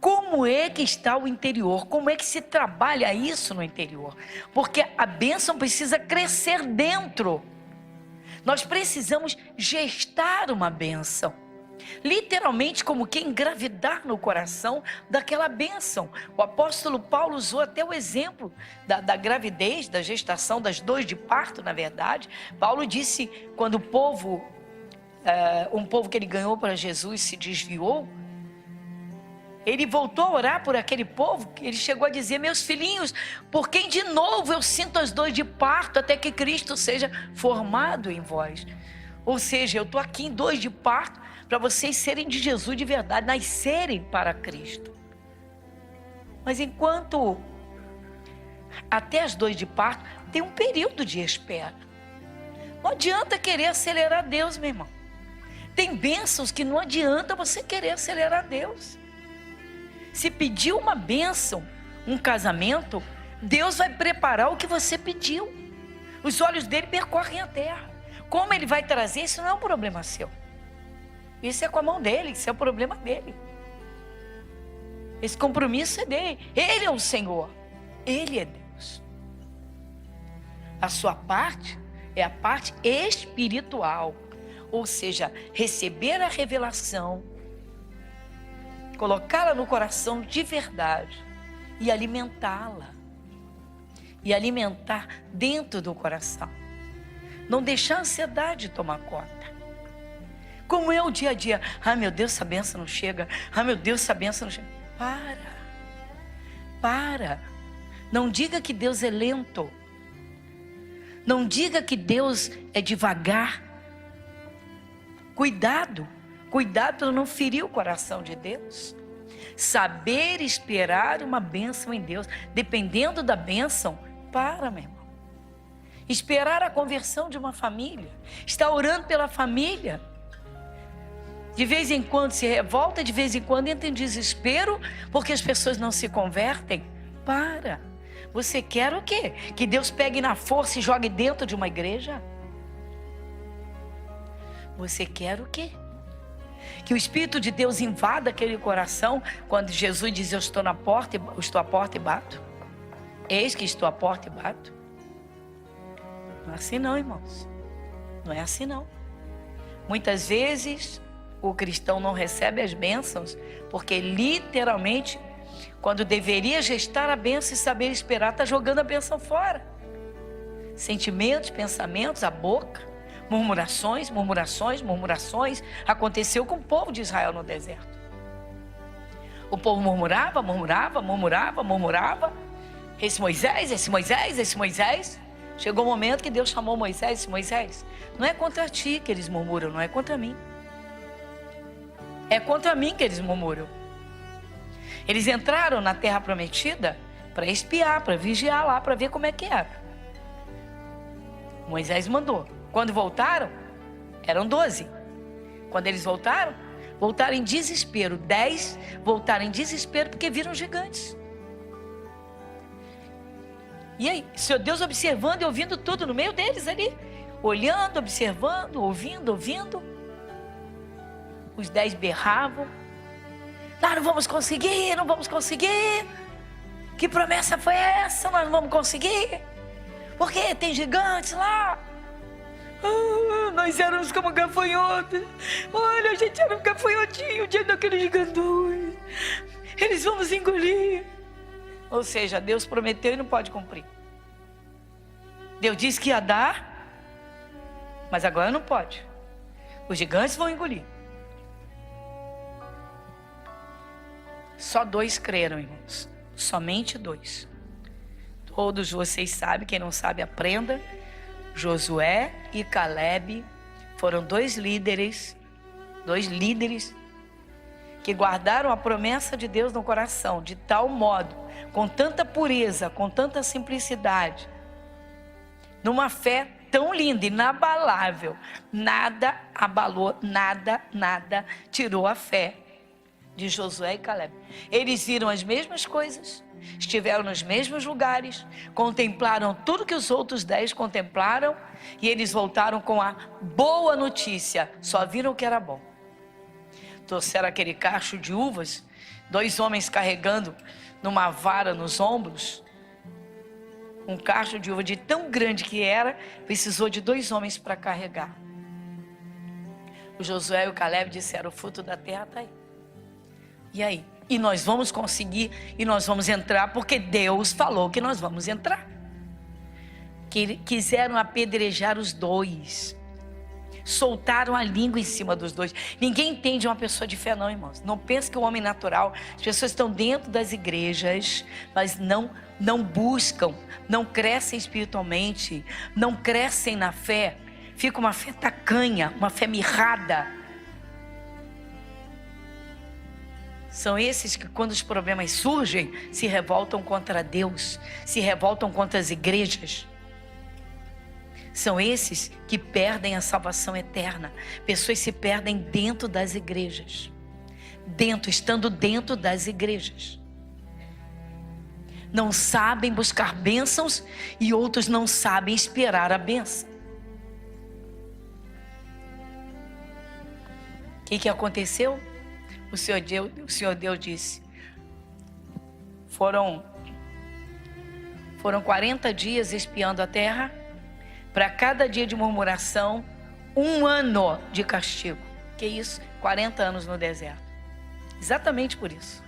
como é que está o interior? Como é que se trabalha isso no interior? Porque a bênção precisa crescer dentro. Nós precisamos gestar uma bênção. Literalmente como que engravidar no coração daquela bênção. O apóstolo Paulo usou até o exemplo da gravidez, da gestação, das dores de parto, na verdade. Paulo disse, quando o povo, um povo que ele ganhou para Jesus se desviou, ele voltou a orar por aquele povo, ele chegou a dizer, meus filhinhos, por quem de novo eu sinto as dores de parto até que Cristo seja formado em vós. Ou seja, eu estou aqui em dores de parto para vocês serem de Jesus de verdade, nascerem para Cristo. Mas enquanto até as dores de parto, tem um período de espera. Não adianta querer acelerar Deus, meu irmão. Tem bênçãos que não adianta você querer acelerar Deus. Se pedir uma bênção, um casamento, Deus vai preparar o que você pediu. Os olhos dele percorrem a terra. Como ele vai trazer, isso não é um problema seu. Isso é com a mão dele, isso é o problema dele. Esse compromisso é dele. Ele é o Senhor. Ele é Deus. A sua parte é a parte espiritual. Ou seja, receber a revelação, colocá-la no coração de verdade e alimentá-la. E alimentar dentro do coração. Não deixar a ansiedade tomar conta. Como é o dia a dia. Ai meu Deus, essa bênção não chega. Ai meu Deus, essa bênção não chega. Para. Não diga que Deus é lento. Não diga que Deus é devagar. Cuidado para não ferir o coração de Deus. Saber esperar uma bênção em Deus. Dependendo da bênção, meu irmão. Esperar a conversão de uma família. Estar orando pela família. De vez em quando se revolta, de vez em quando entra em desespero, porque as pessoas não se convertem. Você quer o quê? Que Deus pegue na força e jogue dentro de uma igreja? Você quer o quê? Que o Espírito de Deus invada aquele coração, quando Jesus diz, eu estou à porta e bato. Eis que estou à porta e bato. Não é assim não, irmãos. Não é assim não. Muitas vezes o cristão não recebe as bênçãos, porque literalmente, quando deveria gestar a bênção e saber esperar, está jogando a bênção fora. Sentimentos, pensamentos, a boca, murmurações. Aconteceu com o povo de Israel no deserto. O povo murmurava. Esse Moisés. Chegou o momento que Deus chamou Moisés. Não é contra ti que eles murmuram, não é contra mim. É contra mim que eles murmuram. Eles entraram na terra prometida para espiar, para vigiar lá, para ver como é que era. Moisés mandou. Quando voltaram, eram 12. Quando eles voltaram em desespero. 10 voltaram em desespero porque viram gigantes. E aí, Senhor Deus observando e ouvindo tudo no meio deles ali. Olhando, observando, ouvindo. Os 10 berravam. Nós não vamos conseguir, não vamos conseguir. Que promessa foi essa? Nós não vamos conseguir. Porque tem gigantes lá. Nós éramos como gafanhotos. Olha, a gente era um gafanhotinho diante daqueles gigantões. Eles vão nos engolir. Ou seja, Deus prometeu e não pode cumprir. Deus disse que ia dar, mas agora não pode. Os gigantes vão engolir. Só 2 creram, irmãos. Somente 2. Todos vocês sabem, quem não sabe, aprenda. Josué e Caleb foram 2 líderes que guardaram a promessa de Deus no coração, de tal modo, com tanta pureza, com tanta simplicidade, numa fé tão linda, inabalável. Nada abalou, nada tirou a fé de Josué e Caleb. Eles viram as mesmas coisas, estiveram nos mesmos lugares, contemplaram tudo que os outros 10 contemplaram, e eles voltaram com a boa notícia. Só viram o que era bom. Trouxeram aquele cacho de uvas, 2 homens carregando numa vara nos ombros, um cacho de uva de tão grande que era, precisou de 2 homens para carregar. O Josué e o Caleb disseram: o fruto da terra está aí. E aí? E nós vamos conseguir, e nós vamos entrar, porque Deus falou que nós vamos entrar. Quiseram apedrejar os 2. Soltaram a língua em cima dos 2. Ninguém entende uma pessoa de fé, não, irmãos. Não pense que o homem natural, as pessoas estão dentro das igrejas, mas não buscam, não crescem espiritualmente, não crescem na fé. Fica uma fé tacanha, uma fé mirrada. São esses que, quando os problemas surgem, se revoltam contra Deus, se revoltam contra as igrejas. São esses que perdem a salvação eterna. Pessoas se perdem dentro das igrejas, estando dentro das igrejas. Não sabem buscar bênçãos, e outros não sabem esperar a bênção. O que aconteceu? O Senhor Deus disse: foram 40 dias espiando a terra, para cada dia de murmuração, 1 ano de castigo. Que isso? 40 anos no deserto. Exatamente por isso.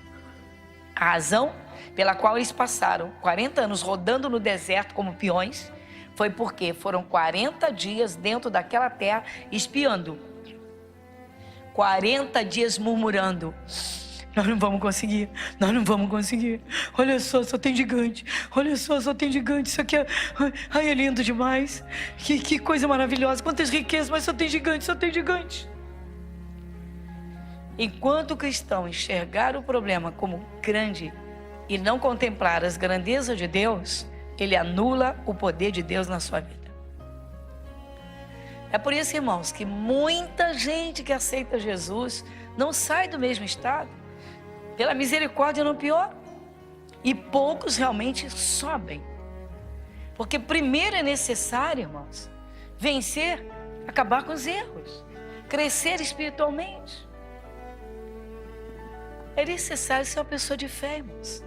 A razão pela qual eles passaram 40 anos rodando no deserto como peões, foi porque foram 40 dias dentro daquela terra espiando. 40 dias murmurando: nós não vamos conseguir, nós não vamos conseguir. Olha só tem gigante. Olha só tem gigante. Isso aqui é lindo demais. Que coisa maravilhosa. Quantas riquezas, mas só tem gigante. Enquanto o cristão enxergar o problema como grande e não contemplar as grandezas de Deus, ele anula o poder de Deus na sua vida. É por isso, irmãos, que muita gente que aceita Jesus não sai do mesmo estado. Pela misericórdia não piora. E poucos realmente sobem. Porque primeiro é necessário, irmãos, vencer, acabar com os erros, crescer espiritualmente. É necessário ser uma pessoa de fé, irmãos.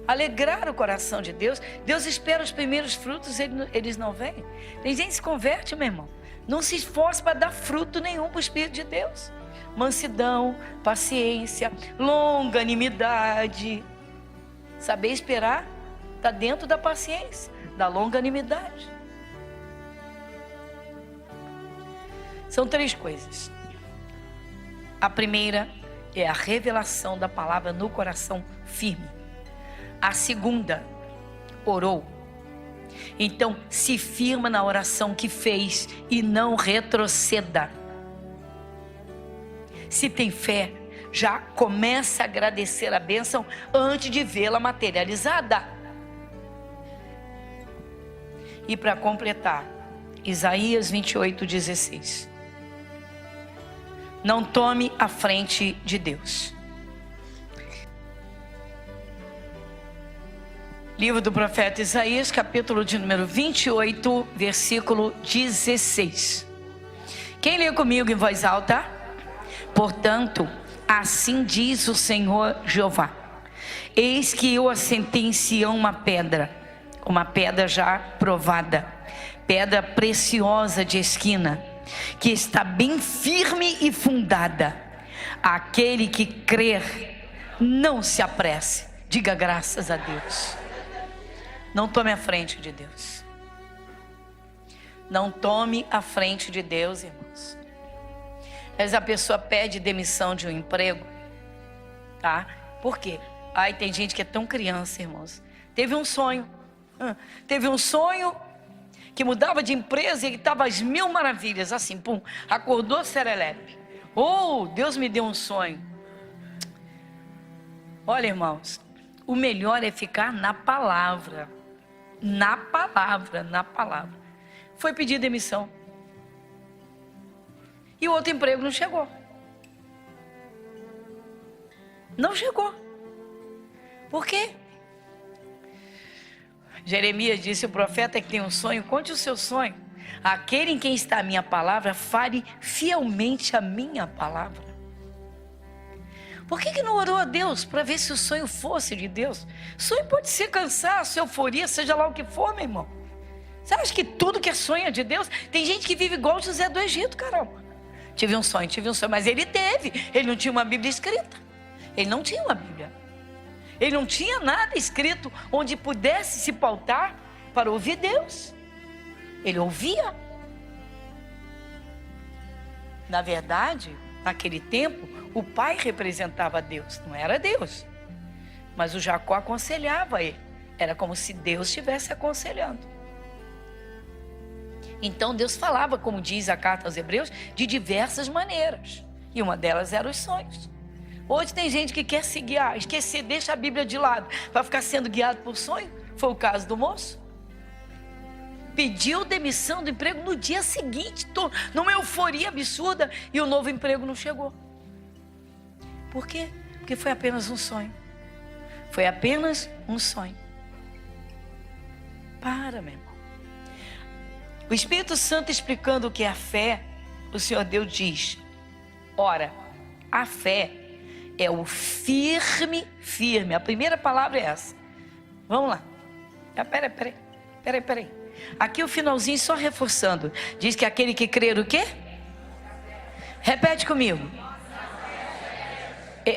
Alegrar o coração de Deus. Deus espera os primeiros frutos, eles não vêm. Tem gente que se converte, meu irmão, não se esforça para dar fruto nenhum para o Espírito de Deus. Mansidão, paciência, longanimidade. Saber esperar está dentro da paciência, da longanimidade. São 3 coisas. A primeira é a revelação da palavra no coração firme. A segunda, orou. Então, se firma na oração que fez e não retroceda. Se tem fé, já começa a agradecer a bênção antes de vê-la materializada. E para completar, Isaías 28:16. Não tome a frente de Deus. Livro do profeta Isaías, capítulo de número 28, versículo 16. Quem lê comigo em voz alta? Portanto, Assim diz o Senhor Jeová: eis que eu assentei em Sião uma pedra já provada, pedra preciosa de esquina, que está bem firme e fundada. Aquele que crer, não se apresse. Diga graças a Deus. Não tome a frente de Deus. Não tome a frente de Deus, irmãos. Às vezes a pessoa pede demissão de um emprego, tá? Por quê? Ai, tem gente que é tão criança, irmãos. Teve um sonho que mudava de empresa e estava às mil maravilhas, assim, pum, acordou serelepe. Oh, Deus me deu um sonho. Olha, irmãos, o melhor é ficar na palavra. Na palavra. Foi pedir demissão. E o outro emprego não chegou. Não chegou. Por quê? Jeremias disse: o profeta que tem um sonho, conte o seu sonho. Aquele em quem está a minha palavra, fale fielmente a minha palavra. Por que não orou a Deus para ver se o sonho fosse de Deus? Sonho pode ser cansaço, euforia, seja lá o que for, meu irmão. Você acha que tudo que é sonho é de Deus? Tem gente que vive igual José do Egito, caramba. Tive um sonho, mas ele não tinha uma Bíblia escrita. Ele não tinha uma Bíblia. Ele não tinha nada escrito onde pudesse se pautar para ouvir Deus. Ele ouvia. Na verdade, naquele tempo, o pai representava Deus, não era Deus. Mas o Jacó aconselhava ele. Era como se Deus estivesse aconselhando. Então Deus falava, como diz a carta aos Hebreus, de diversas maneiras. E uma delas eram os sonhos. Hoje tem gente que quer se guiar, esquecer, deixa a Bíblia de lado, para ficar sendo guiado por sonho. Foi o caso do moço. Pediu demissão do emprego no dia seguinte, numa euforia absurda, e o novo emprego não chegou. Por quê? Porque foi apenas um sonho. Foi apenas um sonho. Para, meu irmão. O Espírito Santo explicando o que é a fé, o Senhor Deus diz: ora, a fé é o firme. A primeira palavra é essa. Vamos lá. Peraí. Aqui o finalzinho só reforçando. Diz que aquele que crer o quê? Repete comigo.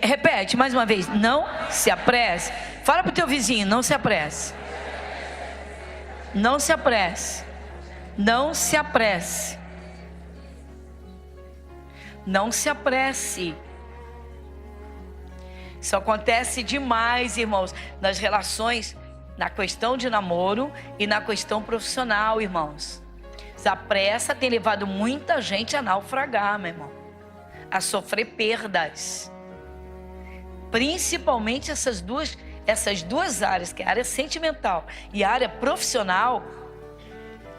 Repete mais uma vez. Não se apresse. Fala pro teu vizinho, não se apresse. Não se apresse. Não se apresse. Não se apresse. Isso acontece demais, irmãos, nas relações, na questão de namoro e na questão profissional, irmãos. Essa pressa tem levado muita gente a naufragar, meu irmão, a sofrer perdas. Principalmente essas duas áreas, que é a área sentimental e a área profissional,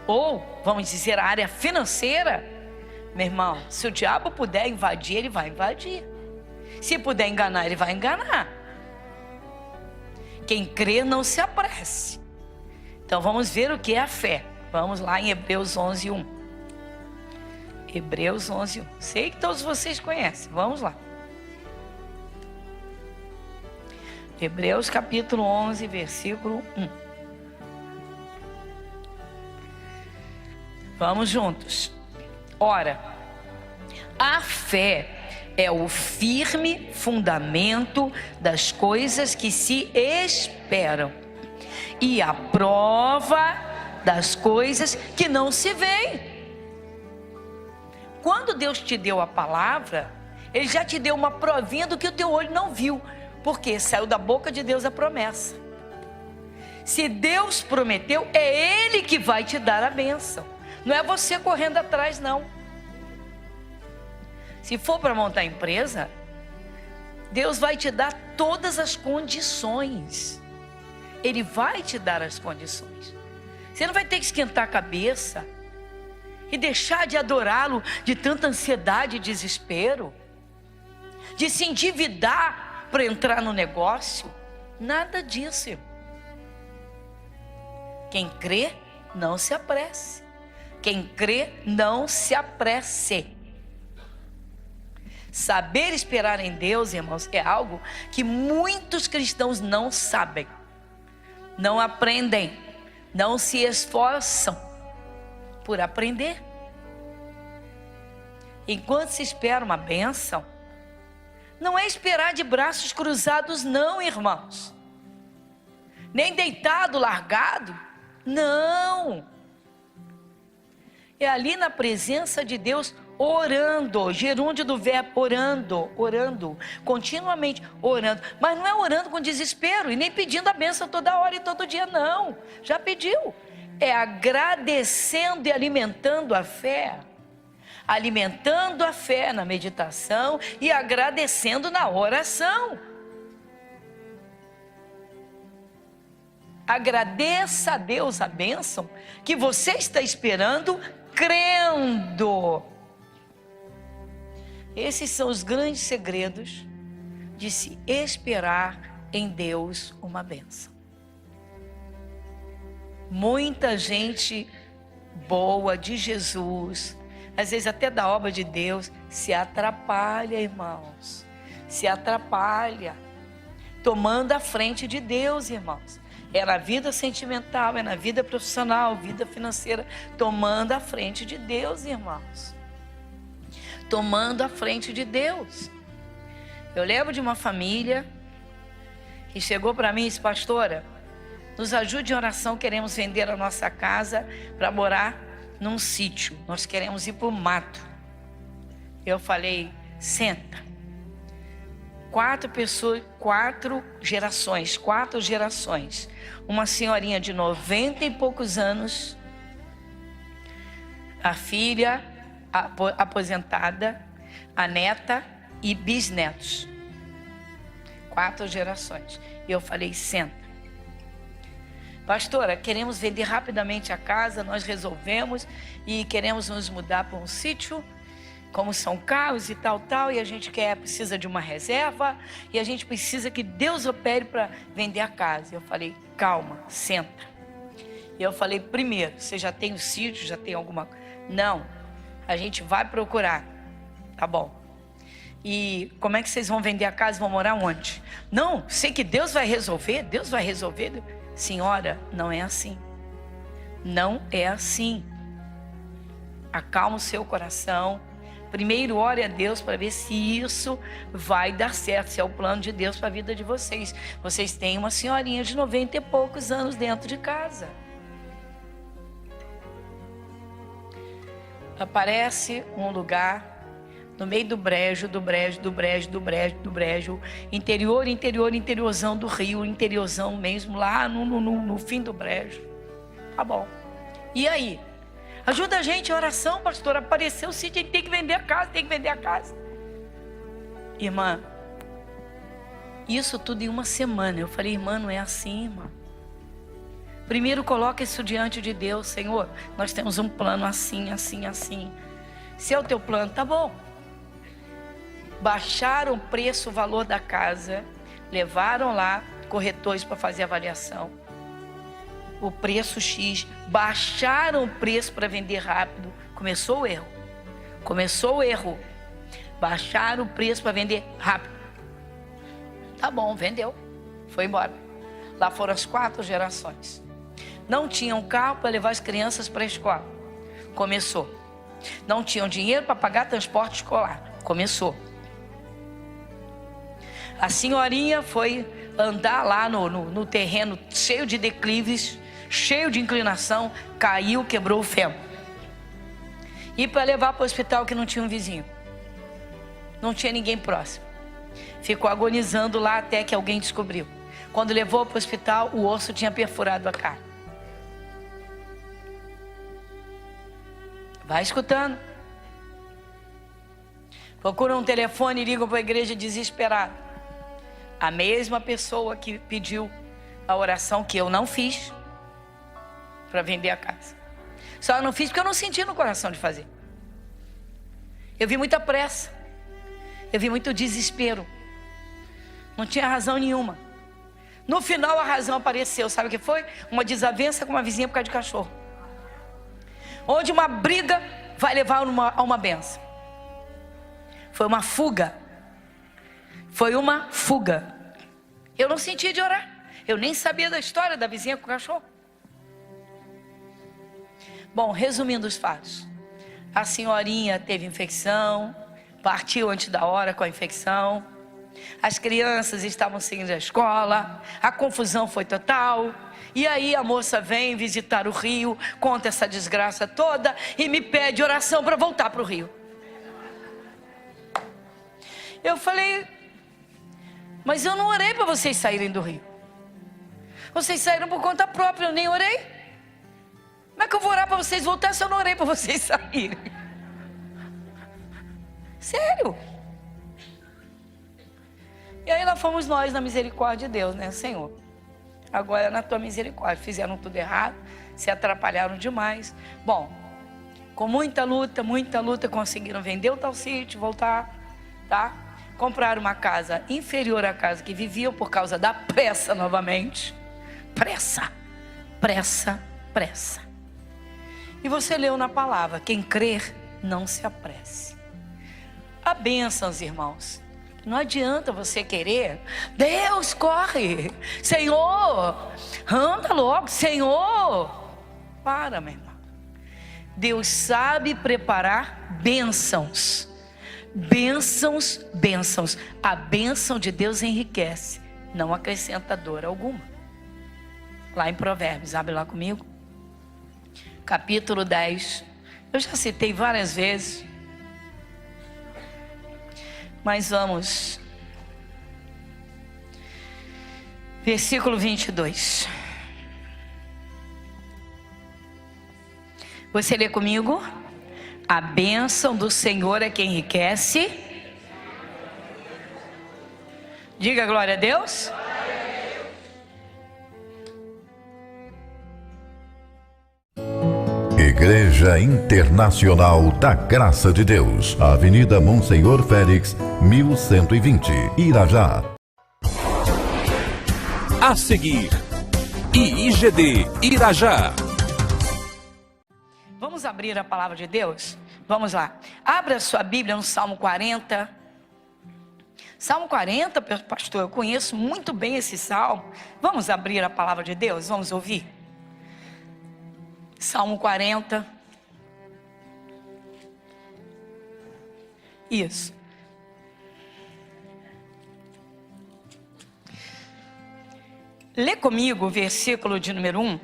ou, vamos dizer, a área financeira. Meu irmão, se o diabo puder invadir, ele vai invadir. Se puder enganar, ele vai enganar. Quem crê não se apresse. Então vamos ver o que é a fé. Vamos lá em Hebreus 11:1. Hebreus 11:1. Sei que todos vocês conhecem. Vamos lá. Hebreus capítulo 11, versículo 1. Vamos juntos. Ora, a fé é o firme fundamento das coisas que se esperam e a prova das coisas que não se veem. Quando Deus te deu a palavra, Ele já te deu uma provinha do que o teu olho não viu, porque saiu da boca de Deus a promessa. Se Deus prometeu, é Ele que vai te dar a bênção. Não é você correndo atrás, não. Se for para montar empresa, Deus vai te dar todas as condições. Ele vai te dar as condições. Você não vai ter que esquentar a cabeça e deixar de adorá-lo de tanta ansiedade e desespero, de se endividar para entrar no negócio. Nada disso, irmão. Quem crê, não se apresse. Quem crê, não se apresse. Saber esperar em Deus, irmãos, é algo que muitos cristãos não sabem, não aprendem, não se esforçam por aprender. Enquanto se espera uma bênção, não é esperar de braços cruzados, não, irmãos. Nem deitado, largado, não. É ali na presença de Deus, orando, gerúndio do verbo, orando, continuamente orando. Mas não é orando com desespero e nem pedindo a bênção toda hora e todo dia, não. Já pediu. É agradecendo e alimentando a fé. Alimentando a fé na meditação e agradecendo na oração. Agradeça a Deus a bênção que você está esperando, crendo. Esses são os grandes segredos de se esperar em Deus uma bênção. Muita gente boa de Jesus, às vezes até da obra de Deus, se atrapalha, irmãos. Se atrapalha, tomando a frente de Deus, irmãos. É na vida sentimental, é na vida profissional, vida financeira, tomando a frente de Deus, irmãos. Tomando a frente de Deus. Eu lembro de uma família que chegou para mim e disse: pastora, nos ajude em oração, queremos vender a nossa casa para morar num sítio, nós queremos ir para o mato. Eu falei: senta. 4 pessoas, 4 gerações, uma senhorinha de 90 e poucos anos, a filha aposentada, a neta e bisnetos. 4 gerações. E eu falei: senta. Pastora, queremos vender rapidamente a casa, nós resolvemos e queremos nos mudar para um sítio, como são caros e tal, e a gente precisa de uma reserva e a gente precisa que Deus opere para vender a casa. Eu falei: calma, senta. E eu falei: primeiro, você já tem o sítio, já tem alguma coisa? Não, a gente vai procurar. Tá bom. E como é que vocês vão vender a casa, vão morar onde? Não, sei que Deus vai resolver, Deus vai resolver. Senhora, não é assim. Não é assim. Acalma o seu coração. Primeiro ore a Deus para ver se isso vai dar certo, se é o plano de Deus para a vida de vocês. Vocês têm uma senhorinha de 90 e poucos anos dentro de casa. Aparece um lugar no meio do brejo, interiorzão do rio, interiorzão mesmo, lá no fim do brejo. Tá bom. E aí? Ajuda a gente em oração, pastor. Apareceu o sítio, a gente tem que vender a casa, Irmã, isso tudo em uma semana. Eu falei: irmã, não é assim, irmã. Primeiro coloca isso diante de Deus. Senhor, nós temos um plano assim. Se é o teu plano, tá bom. Baixaram o preço, o valor da casa, levaram lá corretores para fazer avaliação. O preço X, baixaram o preço para vender rápido. Começou o erro. Baixaram o preço para vender rápido. Tá bom, vendeu. Foi embora. Lá foram as 4 gerações. Não tinham carro para levar as crianças para a escola. Começou. Não tinham dinheiro para pagar transporte escolar. Começou. A senhorinha foi andar lá no terreno cheio de declives, cheio de inclinação, caiu, quebrou o fêmur. E para levar para o hospital que não tinha um vizinho. Não tinha ninguém próximo. Ficou agonizando lá até que alguém descobriu. Quando levou para o hospital, o osso tinha perfurado a carne. Vai escutando. Procuram um telefone e ligam para a igreja desesperado. A mesma pessoa que pediu a oração que eu não fiz para vender a casa. Só eu não fiz porque eu não senti no coração de fazer. Eu vi muita pressa. Eu vi muito desespero. Não tinha razão nenhuma. No final a razão apareceu. Sabe o que foi? Uma desavença com uma vizinha por causa de cachorro. Onde uma briga vai levar a uma benção. Foi uma fuga. Foi uma fuga. Eu não sentia de orar. Eu nem sabia da história da vizinha com o cachorro. Bom, resumindo os fatos. A senhorinha teve infecção, partiu antes da hora com a infecção. As crianças estavam seguindo a escola, a confusão foi total. E aí a moça vem visitar o Rio, conta essa desgraça toda e me pede oração para voltar para o Rio. Eu falei, mas eu não orei para vocês saírem do Rio. Vocês saíram por conta própria, eu nem orei. Como é que eu vou orar para vocês voltarem se eu não orei para vocês saírem? Sério. E aí lá fomos nós na misericórdia de Deus, né, Senhor? Agora é na tua misericórdia. Fizeram tudo errado, se atrapalharam demais. Bom, com muita luta, conseguiram vender o tal sítio, voltar, tá? Compraram uma casa inferior à casa que viviam por causa da pressa novamente. Pressa, pressa, pressa. E você leu na palavra, quem crer, não se apresse. Há bênçãos, irmãos. Não adianta você querer, Deus, corre, Senhor, anda logo, Senhor. Para, meu irmão. Deus sabe preparar bênçãos. Bênçãos, bênçãos. A bênção de Deus enriquece, não acrescenta dor alguma. Lá em Provérbios, abre lá comigo. Capítulo 10. Eu já citei várias vezes. Mas vamos. Versículo 22. Você lê comigo? A bênção do Senhor é que enriquece. Diga glória a Deus. Igreja Internacional da Graça de Deus, Avenida Monsenhor Félix, 1120, Irajá. A seguir, IIGD Irajá. Vamos abrir a palavra de Deus? Vamos lá. Abra sua Bíblia no Salmo 40. Salmo 40, pastor, eu conheço muito bem esse salmo. Vamos abrir a palavra de Deus? Vamos ouvir? Salmo 40. Isso. Lê comigo o versículo de número 1.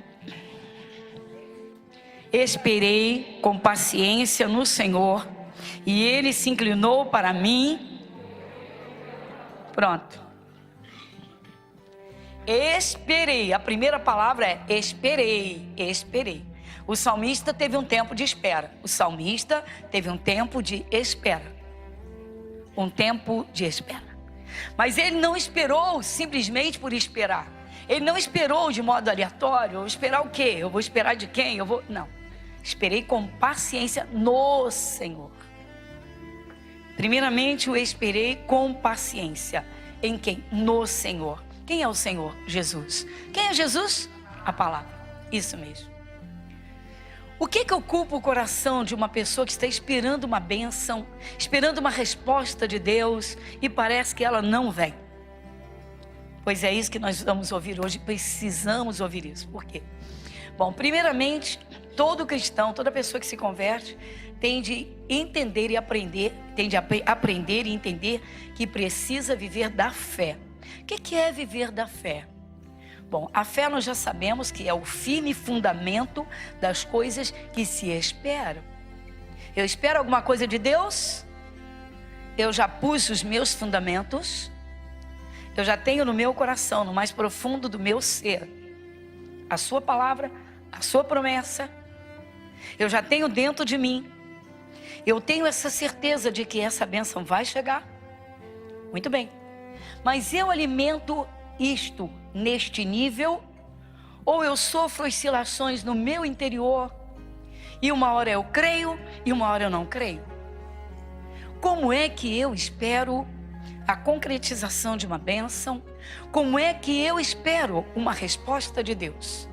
Esperei com paciência no Senhor, e Ele se inclinou para mim. Pronto. Esperei. A primeira palavra é esperei, esperei. O salmista teve um tempo de espera. O salmista teve um tempo de espera. Um tempo de espera. Mas ele não esperou simplesmente por esperar. Ele não esperou de modo aleatório. Eu vou esperar o quê? Eu vou esperar de quem? Não. Esperei com paciência no Senhor. Primeiramente, eu esperei com paciência. Em quem? No Senhor. Quem é o Senhor? Jesus. Quem é Jesus? A palavra. Isso mesmo. O que ocupa o coração de uma pessoa que está esperando uma bênção, esperando uma resposta de Deus e parece que ela não vem? Pois é isso que nós vamos ouvir hoje, precisamos ouvir isso. Por quê? Bom, primeiramente, todo cristão, toda pessoa que se converte, tem de entender e aprender, aprender e entender que precisa viver da fé. O que é viver da fé? Bom, a fé nós já sabemos que é o firme fundamento das coisas que se esperam. Eu espero alguma coisa de Deus? Eu já pus os meus fundamentos. Eu já tenho no meu coração, no mais profundo do meu ser, a sua palavra, a sua promessa. Eu já tenho dentro de mim. Eu tenho essa certeza de que essa bênção vai chegar. Muito bem. Mas eu alimento isto neste nível, ou eu sofro oscilações no meu interior, e uma hora eu creio e uma hora eu não creio? Como é que eu espero a concretização de uma bênção? Como é que eu espero uma resposta de Deus?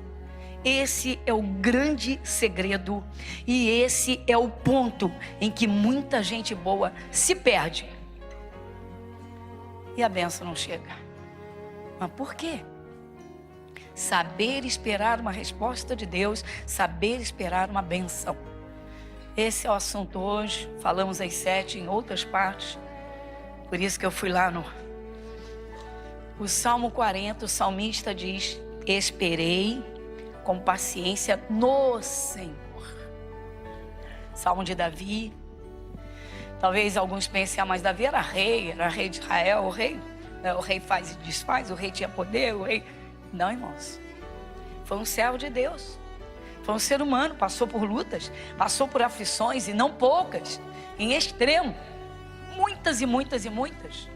Esse é o grande segredo e esse é o ponto em que muita gente boa se perde e a bênção não chega. Mas por quê? Saber esperar uma resposta de Deus, saber esperar uma bênção. Esse é o assunto hoje. Falamos às 7 em outras partes. Por isso que eu fui lá no o Salmo 40, o salmista diz: esperei com paciência no Senhor. Salmo de Davi. Talvez alguns pensem, mas Davi era rei de Israel, o rei faz e desfaz, o rei tinha poder, o rei... Não, irmãos. Foi um servo de Deus. Foi um ser humano, passou por lutas, passou por aflições, e não poucas, em extremo. Muitas e muitas e muitas.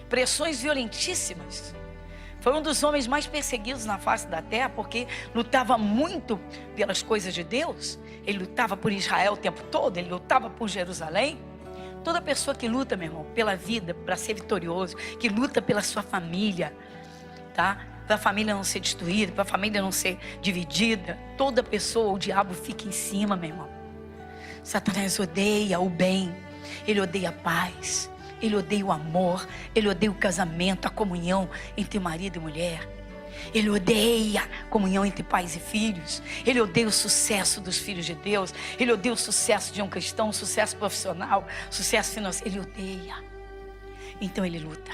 Pressões violentíssimas. Foi um dos homens mais perseguidos na face da terra, porque lutava muito pelas coisas de Deus. Ele lutava por Israel o tempo todo, ele lutava por Jerusalém. Toda pessoa que luta, meu irmão, pela vida, para ser vitorioso, que luta pela sua família, tá? Para a família não ser destruída, para a família não ser dividida, toda pessoa, o diabo fica em cima, meu irmão. Satanás odeia o bem, ele odeia a paz, ele odeia o amor, ele odeia o casamento, a comunhão entre marido e mulher. Ele odeia a comunhão entre pais e filhos. Ele odeia o sucesso dos filhos de Deus. Ele odeia o sucesso de um cristão, o sucesso profissional, o sucesso financeiro. Ele odeia. Então ele luta.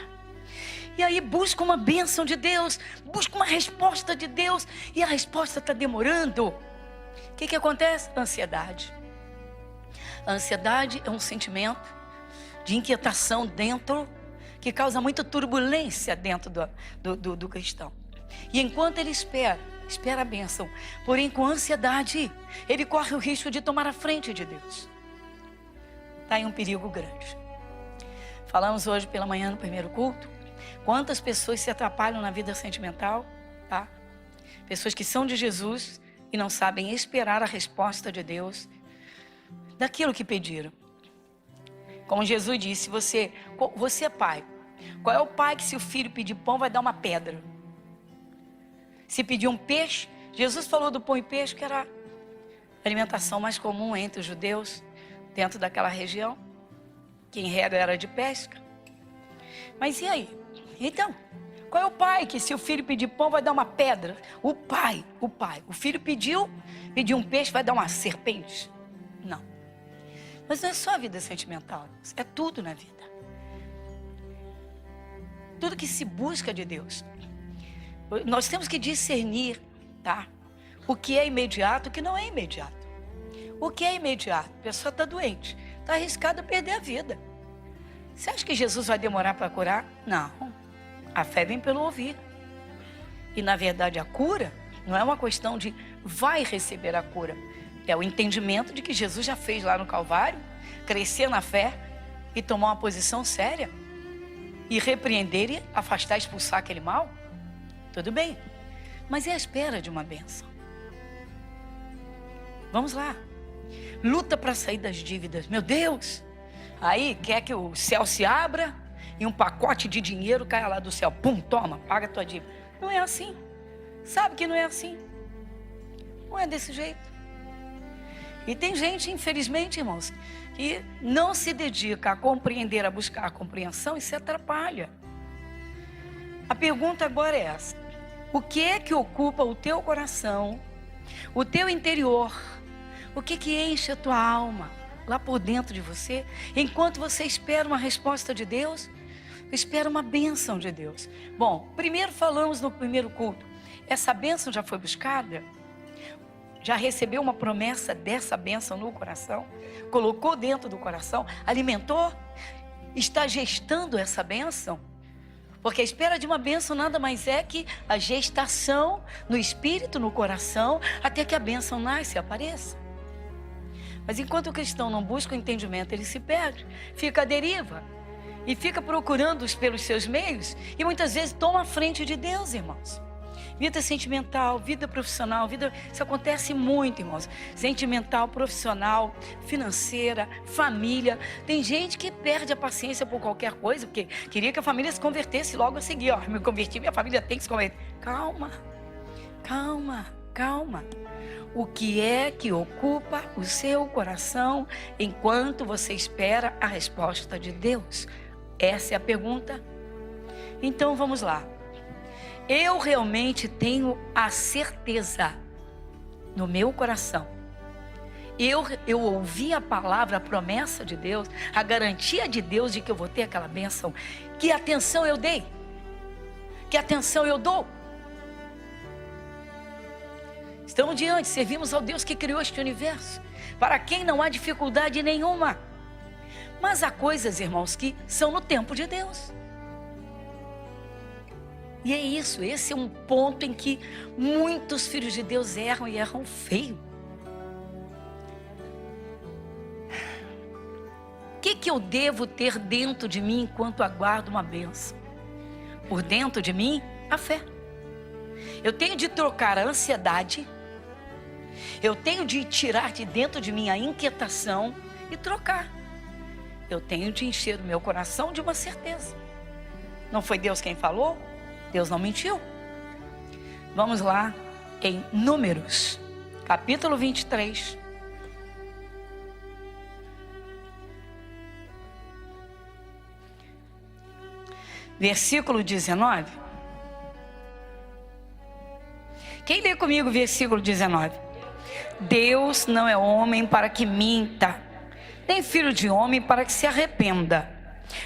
E aí busca uma bênção de Deus, busca uma resposta de Deus, e a resposta está demorando. O que acontece? Ansiedade. A ansiedade é um sentimento de inquietação dentro, que causa muita turbulência dentro do cristão. E enquanto ele espera a bênção, porém com ansiedade, ele corre o risco de tomar a frente de Deus. Está em um perigo grande. Falamos hoje pela manhã no primeiro culto, quantas pessoas se atrapalham na vida sentimental, tá? Pessoas que são de Jesus e não sabem esperar a resposta de Deus daquilo que pediram. Como Jesus disse, você é pai. Qual é o pai que, se o filho pedir pão, vai dar uma pedra? Se pedir um peixe, Jesus falou do pão e peixe, que era a alimentação mais comum entre os judeus, dentro daquela região, que em regra era de pesca. Mas e aí? Então, qual é o pai que, se o filho pedir pão, vai dar uma pedra? O pai. O filho pediu um peixe, vai dar uma serpente? Não. Mas não é só a vida sentimental, é tudo na vida. Tudo que se busca de Deus. Nós temos que discernir, tá? O que é imediato e o que não é imediato. O que é imediato? A pessoa está doente, está arriscada a perder a vida. Você acha que Jesus vai demorar para curar? Não. A fé vem pelo ouvir. E na verdade a cura não é uma questão de vai receber a cura. É o entendimento de que Jesus já fez lá no Calvário, crescer na fé e tomar uma posição séria. E repreender e afastar, expulsar aquele mal. Tudo bem. Mas é a espera de uma bênção. Vamos lá. Luta para sair das dívidas. Meu Deus. Aí quer que o céu se abra e um pacote de dinheiro caia lá do céu. Pum, toma, paga a tua dívida. Não é assim. Sabe que não é assim. Não é desse jeito. E tem gente, infelizmente, irmãos, que não se dedica a compreender, a buscar a compreensão e se atrapalha. A pergunta agora é essa: o que é que ocupa o teu coração, o teu interior? O que enche a tua alma lá por dentro de você, enquanto você espera uma resposta de Deus, espera uma bênção de Deus? Bom, primeiro falamos no primeiro culto, essa bênção já foi buscada? Já recebeu uma promessa dessa bênção no coração? Colocou dentro do coração? Alimentou? Está gestando essa bênção? Porque a espera de uma bênção nada mais é que a gestação no espírito, no coração, até que a bênção nasce e apareça. Mas enquanto o cristão não busca o entendimento, ele se perde, fica à deriva e fica procurando-os pelos seus meios e muitas vezes toma a frente de Deus, irmãos. Vida sentimental, vida profissional, isso acontece muito, irmãos. Sentimental, profissional, financeira, família. Tem gente que perde a paciência por qualquer coisa, porque queria que a família se convertesse logo a seguir. Ó, me converti, minha família tem que se converter. Calma, calma. calma. O que é que ocupa o seu coração enquanto você espera a resposta de Deus? Essa é a pergunta. Então vamos lá. Eu realmente tenho a certeza no meu coração. Eu ouvi a palavra, a promessa de Deus, a garantia de Deus de que eu vou ter aquela bênção. Que atenção eu dei? Que atenção eu dou? Estamos diante, servimos ao Deus que criou este universo, para quem não há dificuldade nenhuma. Mas há coisas, irmãos, que são no tempo de Deus. E é isso, esse é um ponto em que muitos filhos de Deus erram e erram feio. O que eu devo ter dentro de mim enquanto aguardo uma bênção? Por dentro de mim, a fé. Eu tenho de trocar a ansiedade, eu tenho de tirar de dentro de mim a inquietação e trocar. Eu tenho de encher o meu coração de uma certeza. Não foi Deus quem falou? Deus não mentiu. Vamos lá em Números, capítulo 23. Versículo 19. Quem lê comigo o versículo 19? Deus não é homem para que minta, nem filho de homem para que se arrependa.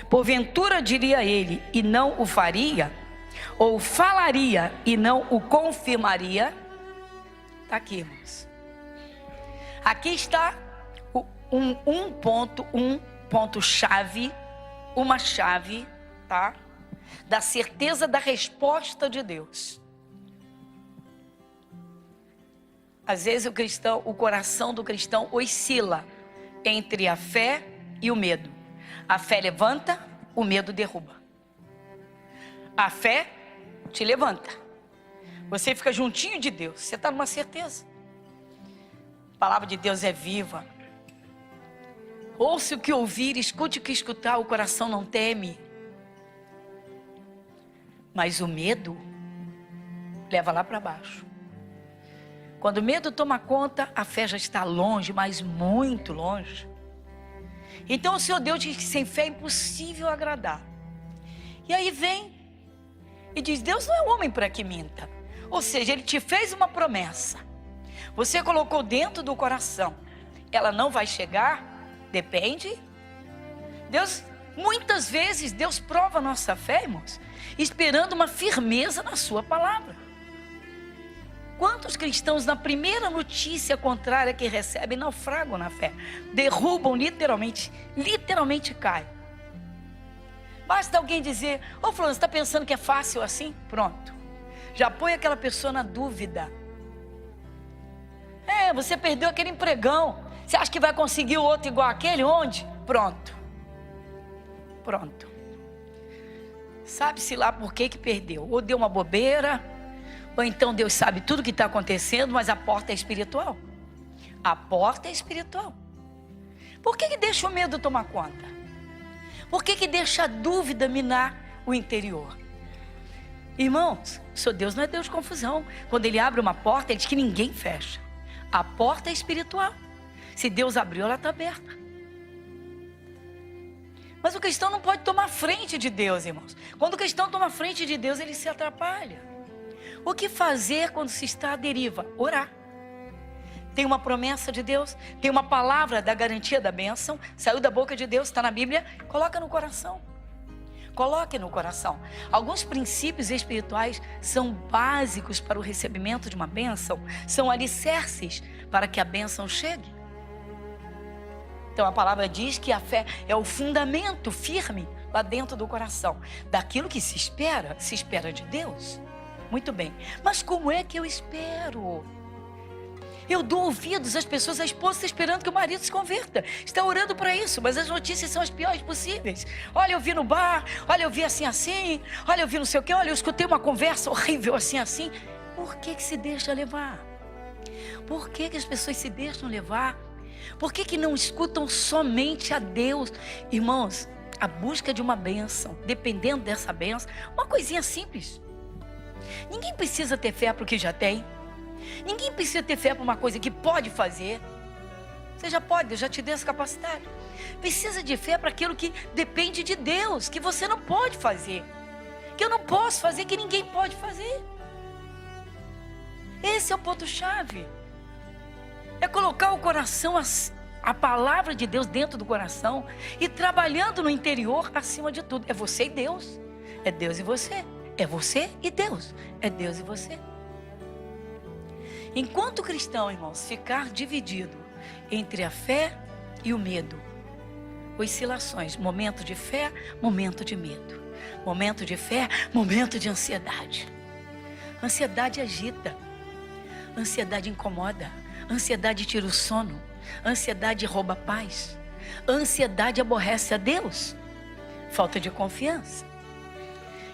Porventura diria ele e não o faria? Ou falaria e não o confirmaria? Está aqui, irmãos. Aqui está um ponto-chave, uma chave, tá? Da certeza da resposta de Deus. Às vezes o coração do cristão oscila entre a fé e o medo. A fé levanta, o medo derruba. A fé te levanta. Você fica juntinho de Deus, você está numa certeza. A palavra de Deus é viva. Ouça o que ouvir, escute o que escutar, o coração não teme. Mas o medo leva lá para baixo. Quando o medo toma conta, a fé já está longe, mas muito longe. Então o Senhor Deus diz que sem fé é impossível agradar. E aí vem e diz, Deus não é homem para que minta. Ou seja, Ele te fez uma promessa. Você colocou dentro do coração. Ela não vai chegar? Depende. Muitas vezes Deus prova a nossa fé, irmãos, esperando uma firmeza na sua palavra. Quantos cristãos na primeira notícia contrária que recebem naufragam na fé? Derrubam literalmente caem. Basta alguém dizer, ô fulano, você está pensando que é fácil assim? Pronto. Já põe aquela pessoa na dúvida. Você perdeu aquele empregão. Você acha que vai conseguir o outro igual aquele? Onde? Pronto. Sabe-se lá por que perdeu. Ou deu uma bobeira, ou então Deus sabe tudo que está acontecendo, mas a porta é espiritual. A porta é espiritual. Por que deixa o medo tomar conta? Por que deixa a dúvida minar o interior? Irmãos, o seu Deus não é Deus de confusão. Quando Ele abre uma porta, Ele diz que ninguém fecha. A porta é espiritual. Se Deus abriu, ela está aberta. Mas o cristão não pode tomar frente de Deus, irmãos. Quando o cristão toma frente de Deus, ele se atrapalha. O que fazer quando se está à deriva? Orar. Tem uma promessa de Deus, tem uma palavra da garantia da bênção, saiu da boca de Deus, está na Bíblia, coloca no coração. Coloque no coração. Alguns princípios espirituais são básicos para o recebimento de uma bênção, são alicerces para que a bênção chegue. Então a palavra diz que a fé é o fundamento firme lá dentro do coração. Daquilo que se espera de Deus. Muito bem, mas como é que eu espero? Eu dou ouvidos às pessoas, a esposa está esperando que o marido se converta. Está orando para isso, mas as notícias são as piores possíveis. Olha, eu vi no bar, olha, eu vi assim, olha, eu vi não sei o quê, olha, eu escutei uma conversa horrível assim. Por que se deixa levar? Por que as pessoas se deixam levar? Por que não escutam somente a Deus? Irmãos, a busca de uma bênção, dependendo dessa bênção, uma coisinha simples. Ninguém precisa ter fé para o que já tem. Ninguém precisa ter fé para uma coisa que pode fazer. Você já pode, Deus já te deu essa capacidade. Precisa de fé para aquilo que depende de Deus, que você não pode fazer, que eu não posso fazer, que ninguém pode fazer. Esse é o ponto-chave. É colocar o coração, a palavra de Deus dentro do coração e trabalhando no interior acima de tudo. É você e Deus. É Deus e você. É você e Deus. É Deus e você. Enquanto o cristão, irmãos, ficar dividido entre a fé e o medo, oscilações, momento de fé, momento de medo, momento de fé, momento de ansiedade. Ansiedade agita, ansiedade incomoda, ansiedade tira o sono, ansiedade rouba a paz, ansiedade aborrece a Deus, falta de confiança.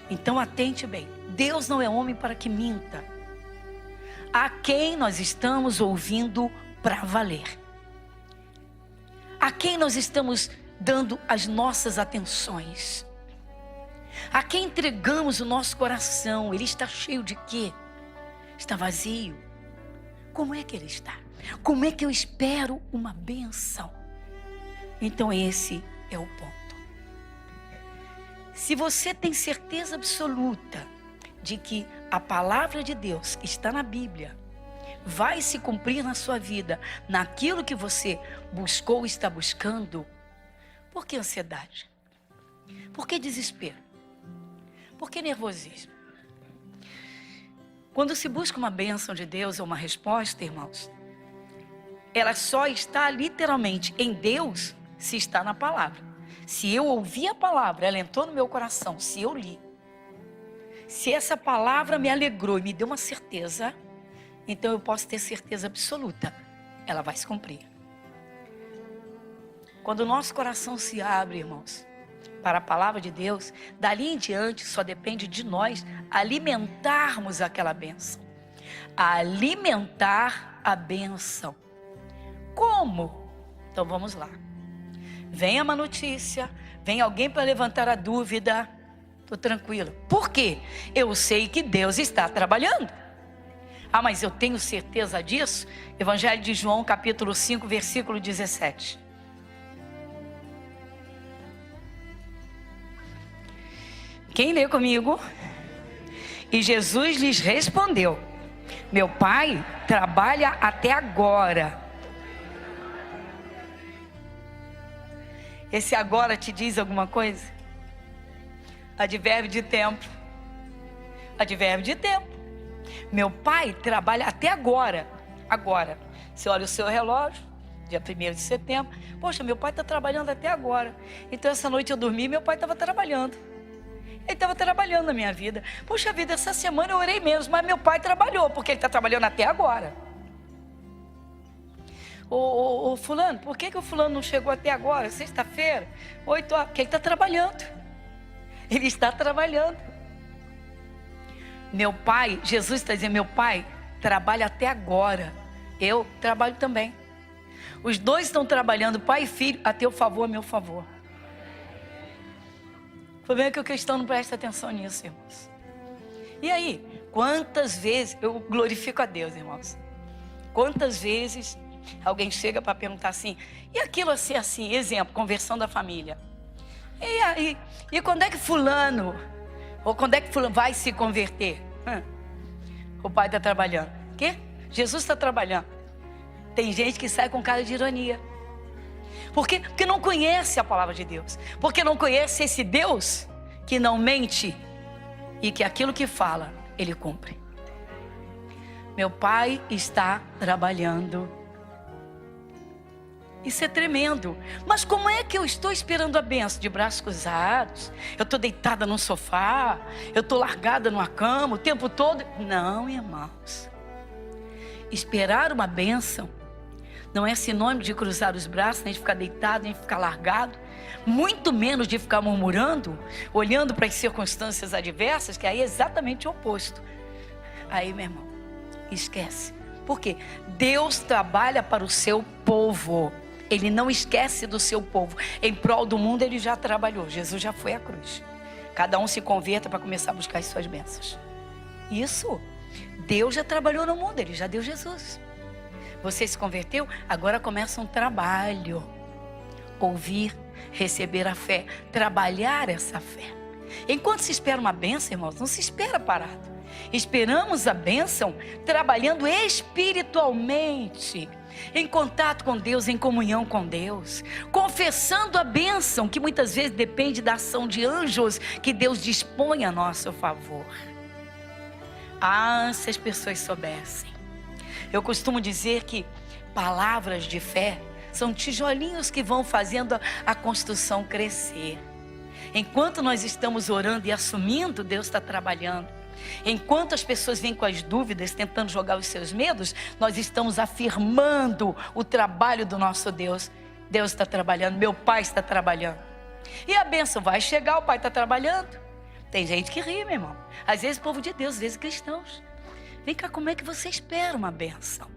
Então atente bem, Deus não é homem para que minta. A quem nós estamos ouvindo para valer? A quem nós estamos dando as nossas atenções? A quem entregamos o nosso coração? Ele está cheio de quê? Está vazio? Como é que ele está? Como é que eu espero uma bênção? Então esse é o ponto. Se você tem certeza absoluta de que a palavra de Deus que está na Bíblia vai se cumprir na sua vida, naquilo que você buscou ou está buscando, por que ansiedade? Por que desespero? Por que nervosismo? Quando se busca uma bênção de Deus ou uma resposta, irmãos, ela só está literalmente em Deus se está na palavra. Se eu ouvi a palavra, ela entrou no meu coração, se eu li, se essa palavra me alegrou e me deu uma certeza, então eu posso ter certeza absoluta, ela vai se cumprir. Quando o nosso coração se abre, irmãos, para a palavra de Deus, dali em diante só depende de nós alimentarmos aquela bênção. Alimentar a bênção. Como? Então vamos lá. Vem uma notícia, vem alguém para levantar a dúvida, estou tranquila. Por quê? Eu sei que Deus está trabalhando. Ah, mas eu tenho certeza disso? Evangelho de João, capítulo 5, versículo 17. Quem lê comigo? E Jesus lhes respondeu: meu Pai trabalha até agora. Esse agora te diz alguma coisa? Advérbio de tempo. Advérbio de tempo. Meu Pai trabalha até agora. Agora. Você olha o seu relógio, dia 1º de setembro. Poxa, meu pai está trabalhando até agora. Então essa noite eu dormi e meu pai estava trabalhando. Ele estava trabalhando na minha vida. Poxa vida, essa semana eu orei menos, mas meu pai trabalhou, porque ele está trabalhando até agora. Ô fulano, por que o fulano não chegou até agora? Sexta-feira, 8 horas, porque ele está trabalhando. Ele está trabalhando. Meu pai, Jesus está dizendo, meu pai trabalha até agora. Eu trabalho também. Os dois estão trabalhando, pai e filho, a teu favor, a meu favor. O problema é que o cristão não presta atenção nisso, irmãos. E aí, quantas vezes, eu glorifico a Deus, irmãos. Quantas vezes alguém chega para perguntar assim, e aquilo assim, exemplo, conversão da família. E aí, e quando é que fulano, ou quando é que fulano vai se converter? O pai está trabalhando. Quê? Jesus está trabalhando. Tem gente que sai com cara de ironia. Por quê? Porque não conhece a palavra de Deus. Porque não conhece esse Deus que não mente e que aquilo que fala, Ele cumpre. Meu pai está trabalhando. Isso é tremendo. Mas como é que eu estou esperando a bênção? De braços cruzados? Eu estou deitada num sofá? Eu estou largada numa cama o tempo todo? Não, irmãos. Esperar uma bênção não é sinônimo de cruzar os braços, nem de ficar deitado, nem de ficar largado. Muito menos de ficar murmurando, olhando para as circunstâncias adversas, que aí é exatamente o oposto. Aí, meu irmão, esquece. Por quê? Deus trabalha para o seu povo. Ele não esquece do seu povo. Em prol do mundo ele já trabalhou. Jesus já foi à cruz. Cada um se converta para começar a buscar as suas bênçãos. Isso. Deus já trabalhou no mundo, Ele já deu Jesus. Você se converteu, agora começa um trabalho. Ouvir, receber a fé, trabalhar essa fé. Enquanto se espera uma bênção, irmãos, não se espera parado. Esperamos a bênção trabalhando espiritualmente, em contato com Deus, em comunhão com Deus, confessando a bênção que muitas vezes depende da ação de anjos que Deus dispõe a nosso favor. Ah, se as pessoas soubessem. Eu costumo dizer que palavras de fé são tijolinhos que vão fazendo a construção crescer. Enquanto nós estamos orando e assumindo, Deus está trabalhando. Enquanto as pessoas vêm com as dúvidas, tentando jogar os seus medos, nós estamos afirmando o trabalho do nosso Deus. Deus está trabalhando, meu Pai está trabalhando. E a bênção vai chegar, o Pai está trabalhando. Tem gente que ri, meu irmão. Às vezes povo de Deus, às vezes cristãos. Vem cá, como é que você espera uma bênção?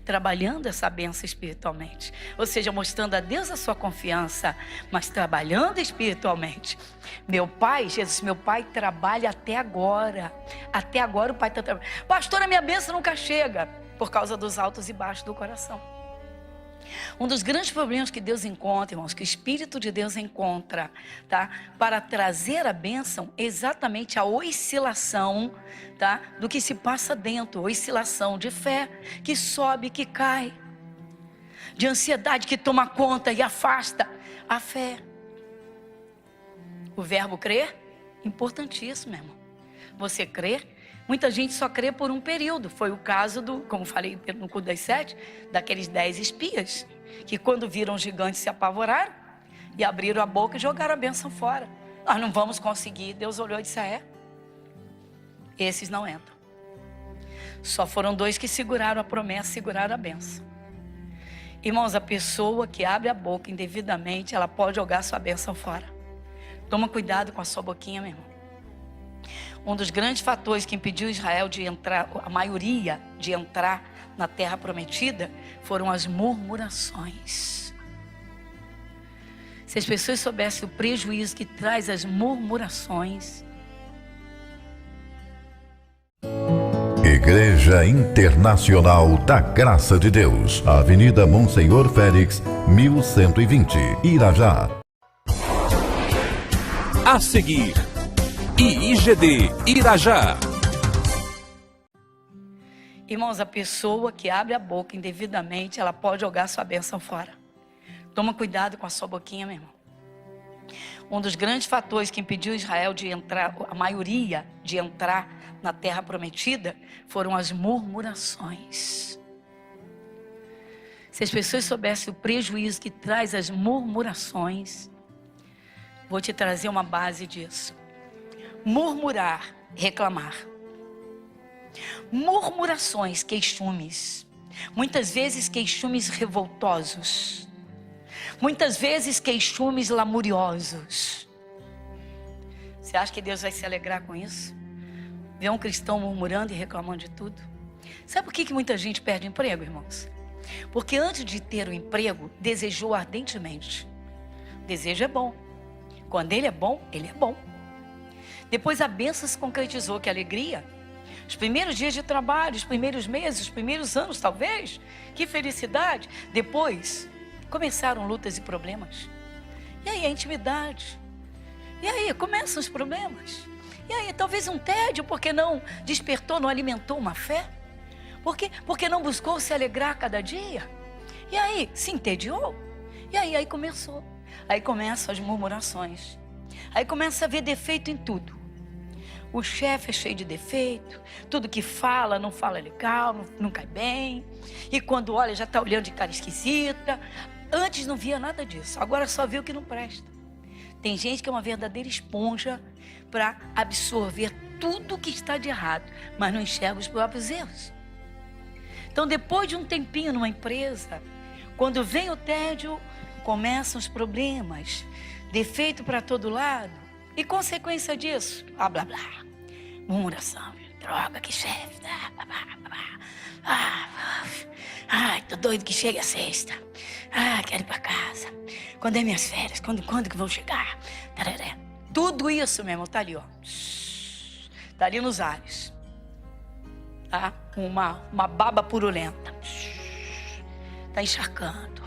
Trabalhando essa bênção espiritualmente, ou seja, mostrando a Deus a sua confiança, mas trabalhando espiritualmente. Meu Pai, Jesus, meu Pai trabalha até agora o Pai está trabalhando. Pastor, a minha bênção nunca chega, por causa dos altos e baixos do coração. Um dos grandes problemas que Deus encontra, irmãos, que o Espírito de Deus encontra, tá? Para trazer a bênção, exatamente a oscilação, tá? Do que se passa dentro, oscilação de fé, que sobe, que cai, de ansiedade que toma conta e afasta a fé. O verbo crer, importantíssimo, irmão. Você crer. Muita gente só crê por um período. Foi o caso como falei no culto das 7, daqueles 10 espias, que quando viram os gigantes se apavoraram e abriram a boca e jogaram a bênção fora. Nós não vamos conseguir. Deus olhou e disse, esses não entram. Só foram 2 que seguraram a promessa, seguraram a bênção. Irmãos, a pessoa que abre a boca indevidamente, ela pode jogar a sua bênção fora. Toma cuidado com a sua boquinha, meu irmão. Um dos grandes fatores que impediu Israel de entrar, a maioria de entrar na terra prometida, foram as murmurações. Se as pessoas soubessem o prejuízo que traz as murmurações. Igreja Internacional da Graça de Deus, Avenida Monsenhor Félix, 1120, Irajá. A seguir, IGD Irajá. Irmãos, a pessoa que abre a boca indevidamente, ela pode jogar sua bênção fora. Toma cuidado com a sua boquinha, meu irmão. Um dos grandes fatores que impediu Israel de entrar, a maioria de entrar na terra prometida, foram as murmurações. Se as pessoas soubessem o prejuízo que traz as murmurações, vou te trazer uma base disso. Murmurar, reclamar. Murmurações, queixumes. Muitas vezes queixumes revoltosos. Muitas vezes queixumes lamuriosos. Você acha que Deus vai se alegrar com isso? Ver um cristão murmurando e reclamando de tudo? Sabe por que muita gente perde emprego, irmãos? Porque antes de ter o emprego, desejou ardentemente. O desejo é bom. Quando ele é bom, ele é bom. Depois a bênção se concretizou, que alegria. Os primeiros dias de trabalho, os primeiros meses, os primeiros anos talvez, que felicidade. Depois começaram lutas e problemas. E aí a intimidade. E aí começam os problemas. E aí talvez um tédio, porque não despertou, não alimentou uma fé. Porque não buscou se alegrar cada dia. E aí se entediou. E aí começou. Aí começam as murmurações. Aí começa a ver defeito em tudo. O chefe é cheio de defeito, tudo que fala, não fala legal, não cai bem. E quando olha, já está olhando de cara esquisita. Antes não via nada disso, agora só vê o que não presta. Tem gente que é uma verdadeira esponja para absorver tudo que está de errado, mas não enxerga os próprios erros. Então, depois de um tempinho numa empresa, quando vem o tédio, começam os problemas, defeito para todo lado. E consequência disso, blá, blá, blá. Murmuração, droga, que chefe. Ai, tô doido que chegue a sexta. Quero ir para casa. Quando é minhas férias? Quando que vão chegar? Tararé. Tudo isso, meu irmão, tá ali, ó. Tá ali nos ares. tá? Uma baba purulenta. Está encharcando,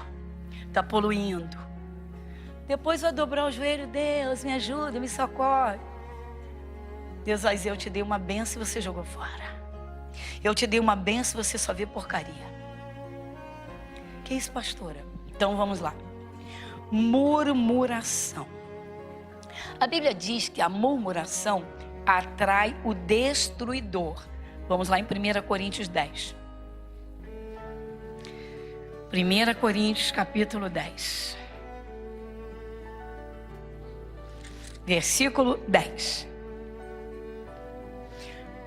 está poluindo. Depois vai dobrar o joelho, Deus, me ajuda, me socorre. Deus vai dizer, eu te dei uma benção e você jogou fora. Eu te dei uma benção e você só vê porcaria. Que isso, pastora? Então vamos lá. Murmuração. A Bíblia diz que a murmuração atrai o destruidor. Vamos lá em 1 Coríntios 10. 1 Coríntios capítulo 10. Versículo 10.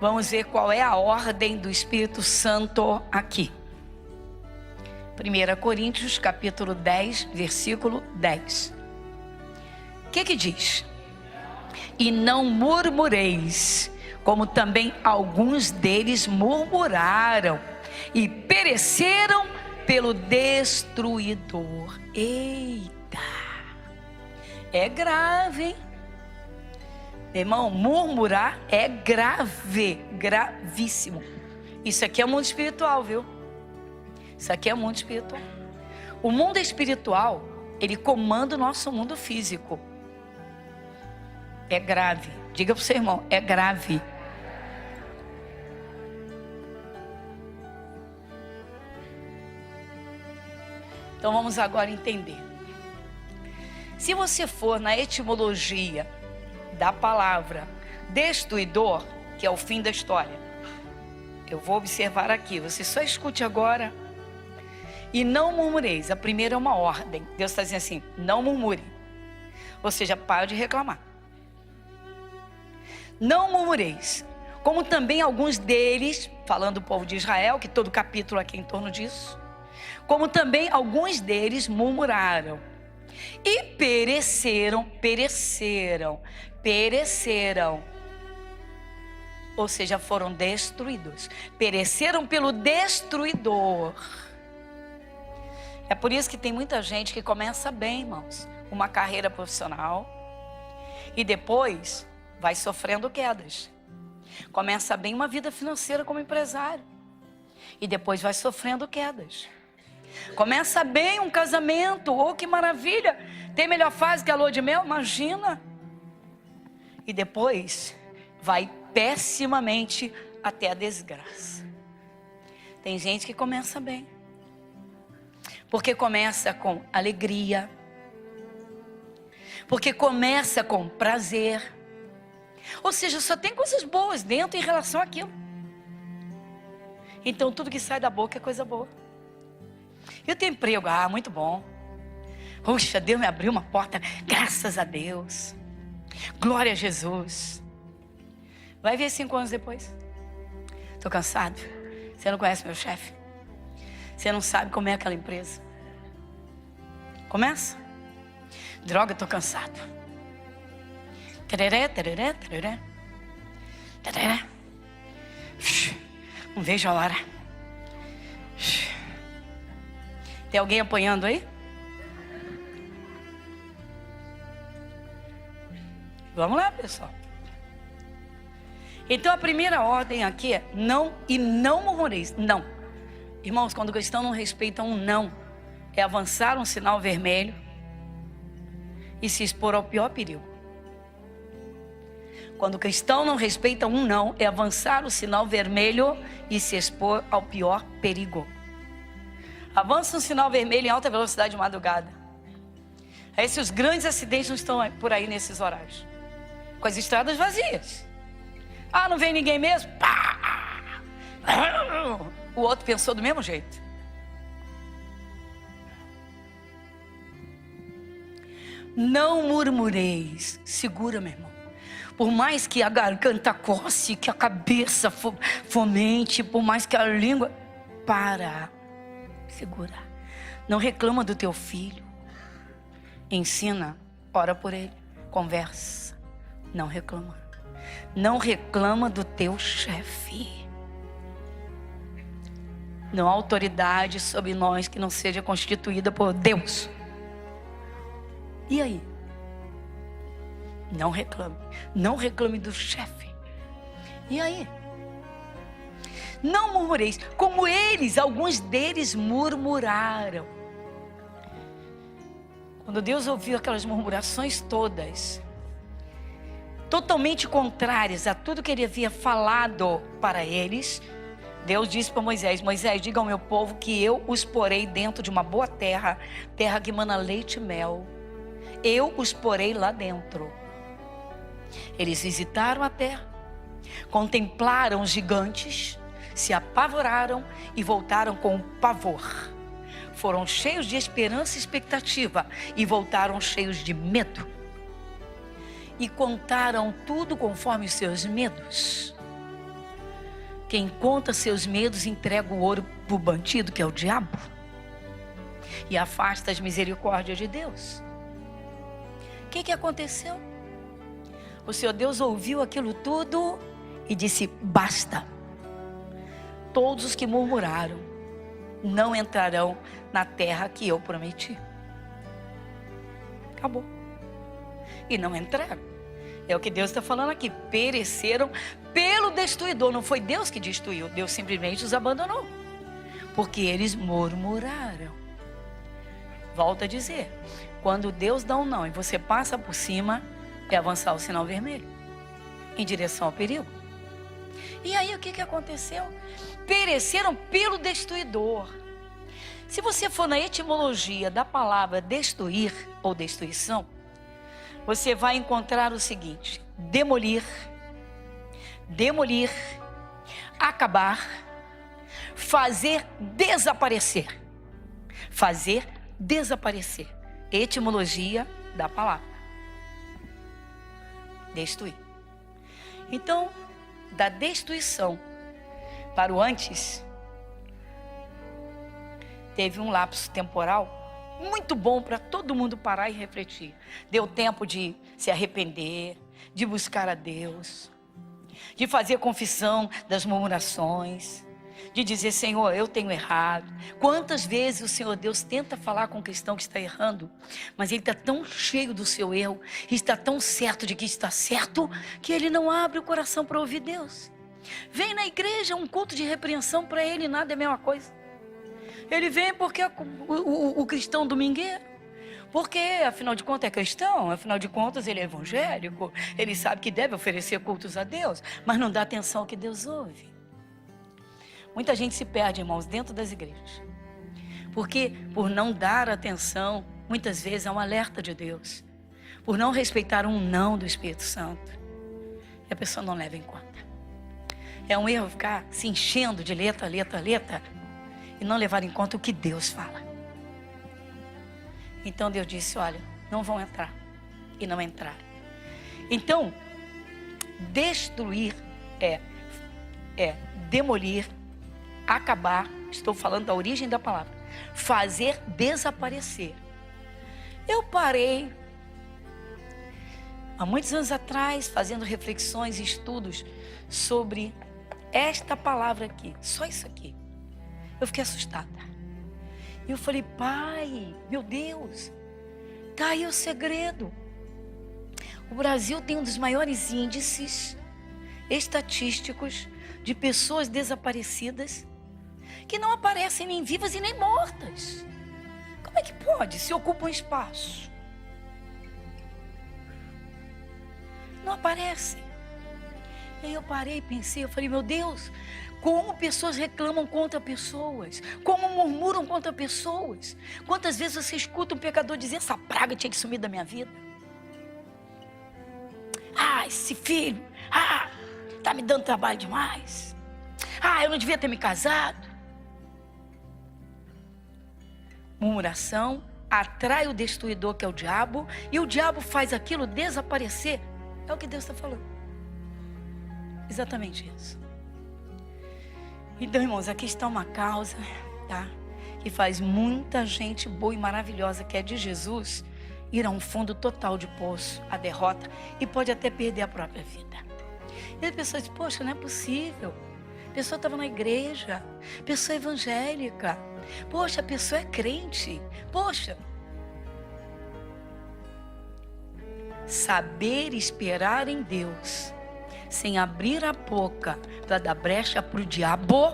Vamos ver qual é a ordem do Espírito Santo aqui. 1 Coríntios capítulo 10, versículo 10. O que diz? E não murmureis, como também alguns deles murmuraram e pereceram pelo destruidor. Eita! É grave, hein? Irmão, murmurar é grave, gravíssimo. Isso aqui é mundo espiritual, viu? Isso aqui é mundo espiritual. O mundo espiritual, ele comanda o nosso mundo físico. É grave. Diga para o seu irmão, é grave. Então vamos agora entender. Se você for na etimologia da palavra destruidor, que é o fim da história, eu vou observar aqui, você só escute agora. E não murmureis. A primeira é uma ordem. Deus está dizendo assim, não murmure. Ou seja, para de reclamar. Não murmureis. Como também alguns deles, falando do povo de Israel, que todo capítulo aqui é em torno disso, como também alguns deles murmuraram. E pereceram. Ou seja, foram destruídos. Pereceram pelo destruidor. É por isso que tem muita gente que começa bem, irmãos, uma carreira profissional e depois vai sofrendo quedas. Começa bem uma vida financeira como empresário e depois vai sofrendo quedas. Começa bem um casamento, oh que maravilha, tem melhor fase que a lua de mel, imagina. E depois vai pessimamente até a desgraça. Tem gente que começa bem. Porque começa com alegria. Porque começa com prazer. Ou seja, só tem coisas boas dentro em relação àquilo. Então tudo que sai da boca é coisa boa. Eu tenho emprego, muito bom. Puxa, Deus me abriu uma porta, graças a Deus. Glória a Jesus. Vai ver 5 anos depois. Estou cansado. Você não conhece meu chefe. Você não sabe como é aquela empresa. Começa. Droga, estou cansado. Tereré, tereré, tereré. Tereré. Não vejo a hora. Tem alguém apanhando aí? Vamos lá, pessoal. Então a primeira ordem aqui é não murmureis. Não. Irmãos, quando o cristão não respeita um não, é avançar um sinal vermelho e se expor ao pior perigo. Quando o cristão não respeita um não, é avançar o sinal vermelho e se expor ao pior perigo. Avança um sinal vermelho em alta velocidade de madrugada. Esses grandes acidentes não estão por aí nesses horários. Com as estradas vazias. Não vem ninguém mesmo? Pá! O outro pensou do mesmo jeito. Não murmureis. Segura, meu irmão. Por mais que a garganta coce, que a cabeça fomente, por mais que a língua... Para. Segura. Não reclama do teu filho. Ensina. Ora por ele. Conversa. Não reclama. Não reclama do teu chefe. Não há autoridade sobre nós que não seja constituída por Deus. E aí? Não reclame. Não reclame do chefe. E aí? Não murmureis, como eles, alguns deles murmuraram. Quando Deus ouviu aquelas murmurações todas, totalmente contrárias a tudo que ele havia falado para eles, Deus disse para Moisés: Moisés, diga ao meu povo que eu os porei dentro de uma boa terra, terra que mana leite e mel. Eu os porei lá dentro. Eles visitaram a terra, contemplaram os gigantes, se apavoraram e voltaram com pavor. Foram cheios de esperança e expectativa e voltaram cheios de medo. E contaram tudo conforme os seus medos. Quem conta seus medos entrega o ouro para o bandido, que é o diabo, e afasta as misericórdias de Deus. O que aconteceu? O Senhor Deus ouviu aquilo tudo e disse: basta. Todos os que murmuraram não entrarão na terra que eu prometi. Acabou. E não entraram. É o que Deus está falando aqui. Pereceram pelo destruidor. Não foi Deus que destruiu. Deus simplesmente os abandonou. Porque eles murmuraram. Volto a dizer. Quando Deus dá um não e você passa por cima, é avançar o sinal vermelho. Em direção ao perigo. E aí o que aconteceu? Pereceram pelo destruidor. Se você for na etimologia da palavra destruir ou destruição, você vai encontrar o seguinte: demolir, acabar, fazer desaparecer. Fazer desaparecer. Etimologia da palavra. Destruir. Então, da destruição para o antes, teve um lapso temporal muito bom para todo mundo parar e refletir. Deu tempo de se arrepender, de buscar a Deus, de fazer confissão das murmurações, de dizer: Senhor, eu tenho errado. Quantas vezes o Senhor Deus tenta falar com o cristão que está errando, mas ele está tão cheio do seu erro, e está tão certo de que está certo, que ele não abre o coração para ouvir Deus. Vem na igreja, um culto de repreensão para ele, nada é a mesma coisa. Ele vem porque o cristão domingueiro, porque afinal de contas é cristão, afinal de contas ele é evangélico, ele sabe que deve oferecer cultos a Deus, mas não dá atenção ao que Deus ouve. Muita gente se perde, irmãos, dentro das igrejas, porque por não dar atenção, muitas vezes é um alerta de Deus, por não respeitar um não do Espírito Santo, e a pessoa não leva em conta. É um erro ficar se enchendo de letra e não levar em conta o que Deus fala. Então Deus disse: olha, não vão entrar. E não entraram. Então, destruir é demolir, acabar. Estou falando da origem da palavra. Fazer desaparecer. Eu parei há muitos anos atrás fazendo reflexões e estudos sobre esta palavra aqui, só isso aqui. Eu fiquei assustada. E eu falei: Pai, meu Deus, tá aí o segredo. O Brasil tem um dos maiores índices estatísticos de pessoas desaparecidas que não aparecem nem vivas e nem mortas. Como é que pode? Se ocupa um espaço, não aparecem. E aí eu parei e pensei, eu falei: meu Deus, como pessoas reclamam contra pessoas, como murmuram contra pessoas. Quantas vezes você escuta um pecador dizer: essa praga tinha que sumir da minha vida. Ah, esse filho, tá me dando trabalho demais. Eu não devia ter me casado. Murmuração atrai o destruidor, que é o diabo, e o diabo faz aquilo desaparecer. É o que Deus está falando. Exatamente isso. Então, irmãos, aqui está uma causa, tá? Que faz muita gente boa e maravilhosa, que é de Jesus, ir a um fundo total de poço, a derrota, e pode até perder a própria vida. E a pessoa diz: poxa, não é possível. A pessoa estava na igreja, a pessoa é evangélica, poxa, a pessoa é crente, poxa. Saber esperar em Deus sem abrir a boca para dar brecha para o diabo,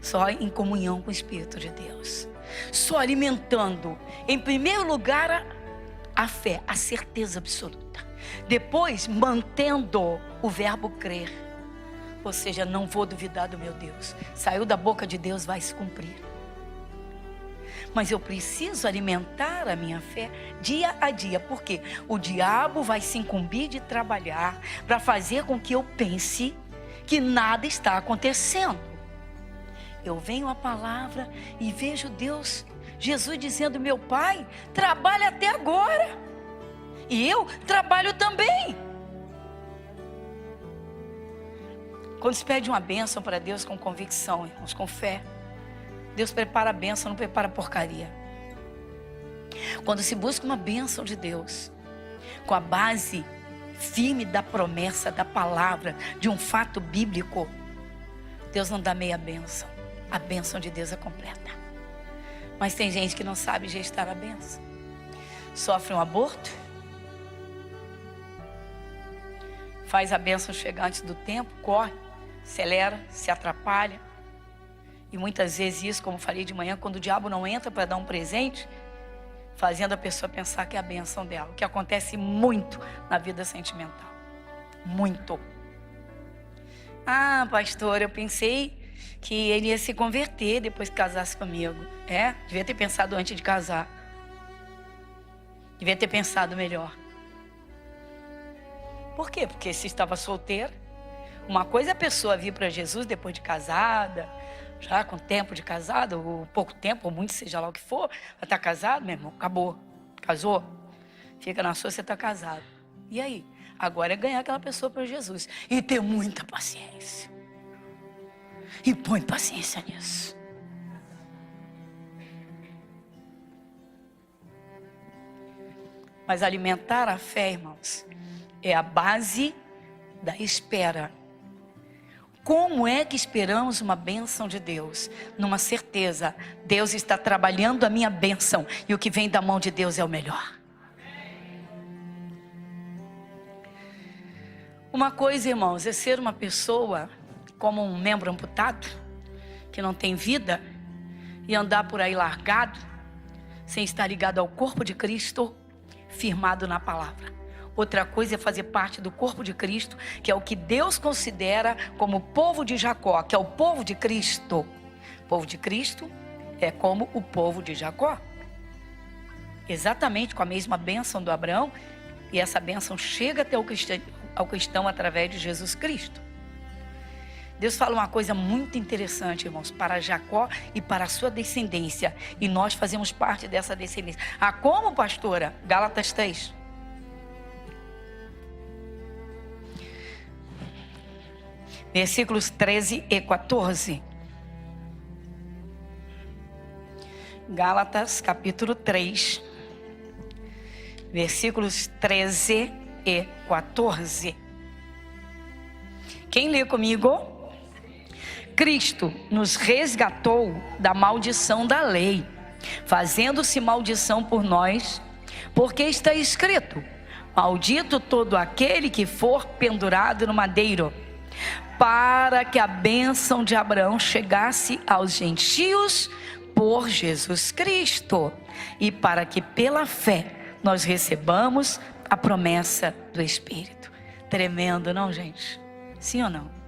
só em comunhão com o Espírito de Deus. Só alimentando, em primeiro lugar, a fé, a certeza absoluta. Depois, mantendo o verbo crer. Ou seja, não vou duvidar do meu Deus. Saiu da boca de Deus, vai se cumprir. Mas eu preciso alimentar a minha fé dia a dia. Porque o diabo vai se incumbir de trabalhar para fazer com que eu pense que nada está acontecendo. Eu venho à palavra e vejo Deus, Jesus dizendo: meu Pai trabalha até agora. E eu trabalho também. Quando se pede uma bênção para Deus com convicção, irmãos, com fé, Deus prepara a bênção, não prepara porcaria. Quando se busca uma bênção de Deus, com a base firme da promessa, da palavra, de um fato bíblico, Deus não dá meia bênção. A bênção de Deus é completa. Mas tem gente que não sabe gestar a bênção. Sofre um aborto, faz a bênção chegar antes do tempo, corre, acelera, se atrapalha. E muitas vezes isso, como falei de manhã, quando o diabo não entra para dar um presente, fazendo a pessoa pensar que é a bênção dela. O que acontece muito na vida sentimental. Muito. Ah, pastor, eu pensei que ele ia se converter depois que casasse comigo. Devia ter pensado antes de casar. Devia ter pensado melhor. Por quê? Porque se estava solteira, uma coisa é a pessoa vir para Jesus depois de casada, já com tempo de casada, ou pouco tempo, ou muito, seja lá o que for, vai estar casado, meu irmão, acabou, casou, fica na sua, você está casado. E aí? Agora é ganhar aquela pessoa para Jesus e ter muita paciência. E põe paciência nisso. Mas alimentar a fé, irmãos, é a base da espera. Como é que esperamos uma bênção de Deus? Numa certeza, Deus está trabalhando a minha bênção e o que vem da mão de Deus é o melhor. Uma coisa, irmãos, é ser uma pessoa como um membro amputado, que não tem vida, e andar por aí largado, sem estar ligado ao corpo de Cristo, firmado na palavra. Outra coisa é fazer parte do corpo de Cristo, que é o que Deus considera como o povo de Jacó, que é o povo de Cristo. O povo de Cristo é como o povo de Jacó. Exatamente com a mesma bênção do Abraão, e essa bênção chega até ao cristão através de Jesus Cristo. Deus fala uma coisa muito interessante, irmãos, para Jacó e para a sua descendência. E nós fazemos parte dessa descendência. Ah, como, pastora? Gálatas 3. Versículos 13 e 14. Gálatas, capítulo 3. Versículos 13 e 14. Quem lê comigo? Cristo nos resgatou da maldição da lei, fazendo-se maldição por nós, porque está escrito: maldito todo aquele que for pendurado no madeiro, para que a bênção de Abraão chegasse aos gentios por Jesus Cristo, e para que pela fé nós recebamos a promessa do Espírito. Tremendo, não, gente? Sim ou não?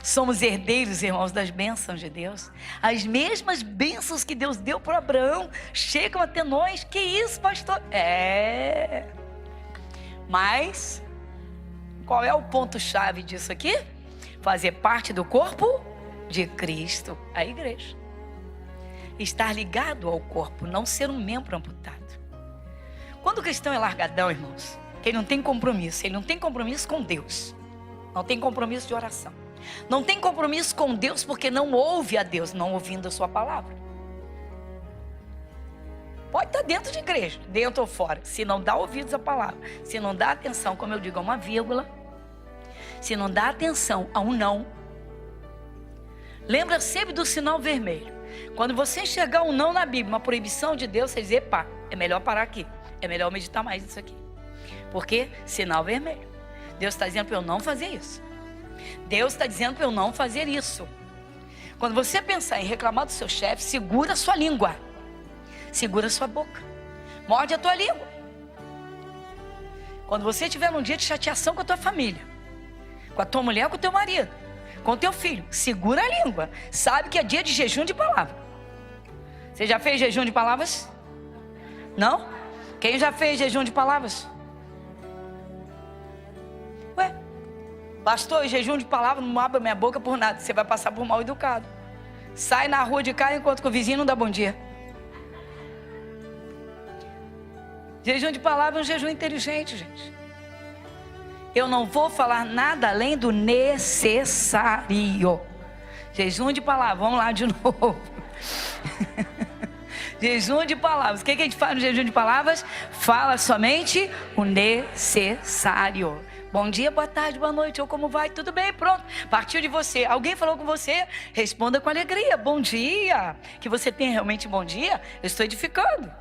Somos herdeiros, irmãos, das bênçãos de Deus. As mesmas bênçãos que Deus deu para Abraão chegam até nós. Que isso, pastor? Mas qual é o ponto-chave disso aqui? Fazer parte do corpo de Cristo, a igreja. Estar ligado ao corpo, não ser um membro amputado. Quando o cristão é largadão, irmãos, que ele não tem compromisso, ele não tem compromisso com Deus, não tem compromisso de oração, não tem compromisso com Deus porque não ouve a Deus, não ouvindo a sua palavra. Pode estar dentro de igreja, dentro ou fora, se não dá ouvidos à palavra, se não dá atenção, como eu digo, a uma vírgula, se não dá atenção a um não. Lembra sempre do sinal vermelho. Quando você enxergar um não na Bíblia, uma proibição de Deus, você diz: epa, é melhor parar aqui, é melhor meditar mais nisso aqui. Porque sinal vermelho. Deus está dizendo para eu não fazer isso. Deus está dizendo para eu não fazer isso. Quando você pensar em reclamar do seu chefe, segura a sua língua. Segura a sua boca. Morde a tua língua. Quando você tiver um dia de chateação com a tua família, com a tua mulher, com o teu marido, com o teu filho, segura a língua. Sabe que é dia de jejum de palavra. Você já fez jejum de palavras? Não? Quem já fez jejum de palavras? Ué, pastor, jejum de palavras não abre minha boca por nada. Você vai passar por mal educado. Sai na rua de cá enquanto que o vizinho não dá bom dia. Jejum de palavra é um jejum inteligente, gente. Eu não vou falar nada além do necessário. Jejum de palavra, vamos lá de novo. Jejum de palavras. O que a gente faz no jejum de palavras? Fala somente o necessário. Bom dia, boa tarde, boa noite, ou como vai? Tudo bem, pronto. Partiu de você. Alguém falou com você? Responda com alegria. Bom dia. Que você tenha realmente bom dia. Eu estou edificando.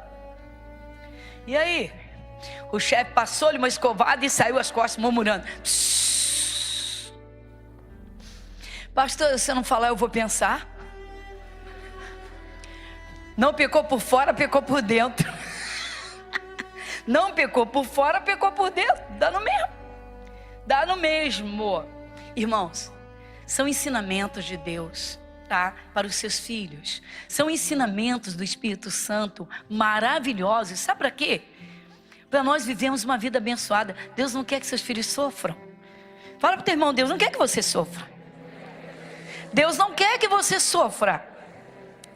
E aí? O chefe passou-lhe uma escovada e saiu as costas murmurando. Psss. Pastor, se você não falar, eu vou pensar. Não pecou por fora, pecou por dentro. Não pecou por fora, pecou por dentro. Dá no mesmo. Dá no mesmo. Irmãos, são ensinamentos de Deus, tá? Para os seus filhos. São ensinamentos do Espírito Santo maravilhosos. Sabe para quê? Para nós vivermos uma vida abençoada. Deus não quer que seus filhos sofram. Fala para o teu irmão, Deus não quer que você sofra. Deus não quer que você sofra.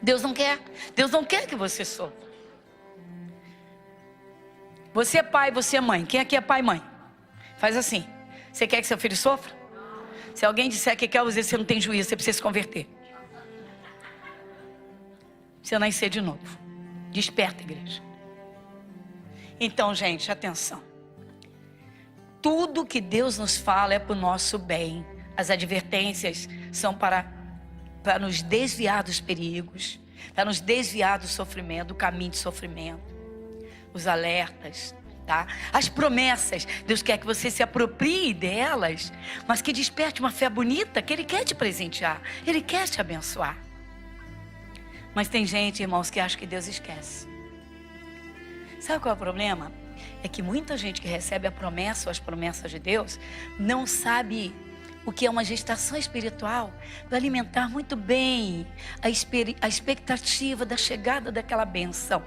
Deus não quer. Deus não quer que você sofra. Você é pai, você é mãe. Quem aqui é pai e mãe? Faz assim. Você quer que seu filho sofra? Se alguém disser que quer, você não tem juízo, você precisa se converter. Precisa nascer de novo. Desperta, igreja. Então, gente, atenção. Tudo que Deus nos fala é para o nosso bem. As advertências são para nos desviar dos perigos, para nos desviar do sofrimento, do caminho de sofrimento. Os alertas, tá? As promessas, Deus quer que você se aproprie delas, mas que desperte uma fé bonita, que Ele quer te presentear, Ele quer te abençoar. Mas tem gente, irmãos, que acha que Deus esquece. Sabe qual é o problema? É que muita gente que recebe a promessa ou as promessas de Deus não sabe o que é uma gestação espiritual para alimentar muito bem a expectativa da chegada daquela bênção.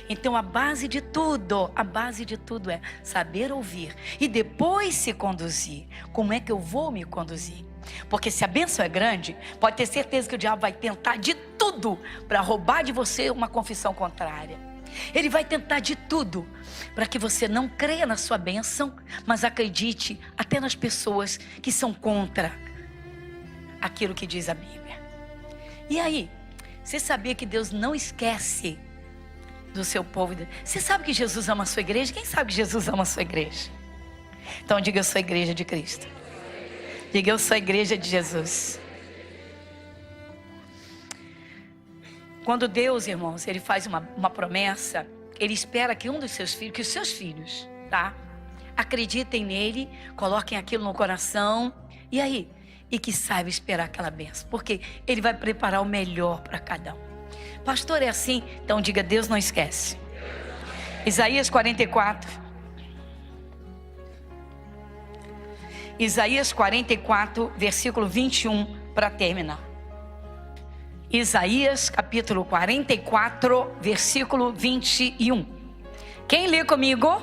Então a base de tudo é saber ouvir e depois se conduzir. Como é que eu vou me conduzir? Porque se a bênção é grande, pode ter certeza que o diabo vai tentar de tudo para roubar de você uma confissão contrária. Ele vai tentar de tudo para que você não creia na sua bênção, mas acredite até nas pessoas que são contra aquilo que diz a Bíblia. E aí, você sabia que Deus não esquece do seu povo? Você sabe que Jesus ama a sua igreja? Quem sabe que Jesus ama a sua igreja? Então diga: eu sou a igreja de Cristo. Diga: eu sou a igreja de Jesus. Quando Deus, irmãos, Ele faz uma promessa, Ele espera que um dos seus filhos, que os seus filhos, tá? Acreditem nele, coloquem aquilo no coração, e aí? E que saiba esperar aquela bênção, porque Ele vai preparar o melhor para cada um. Pastor, é assim? Então diga: Deus não esquece. Isaías 44. Isaías 44, versículo 21, para terminar. Isaías capítulo 44, versículo 21. Quem lê comigo?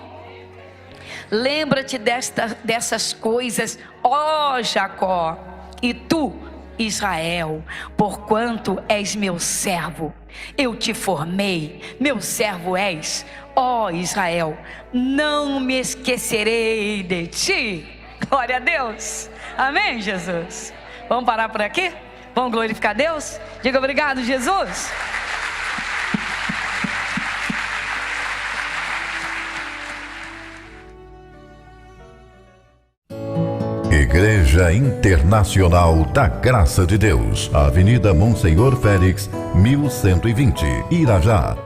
Lembra-te dessas coisas, ó Jacó, e tu, Israel, porquanto és meu servo, eu te formei, meu servo és, ó Israel, não me esquecerei de ti. Glória a Deus. Amém, Jesus? Vamos parar por aqui? Vamos glorificar Deus? Diga: obrigado, Jesus. Igreja Internacional da Graça de Deus, Avenida Monsenhor Félix, 1120, Irajá.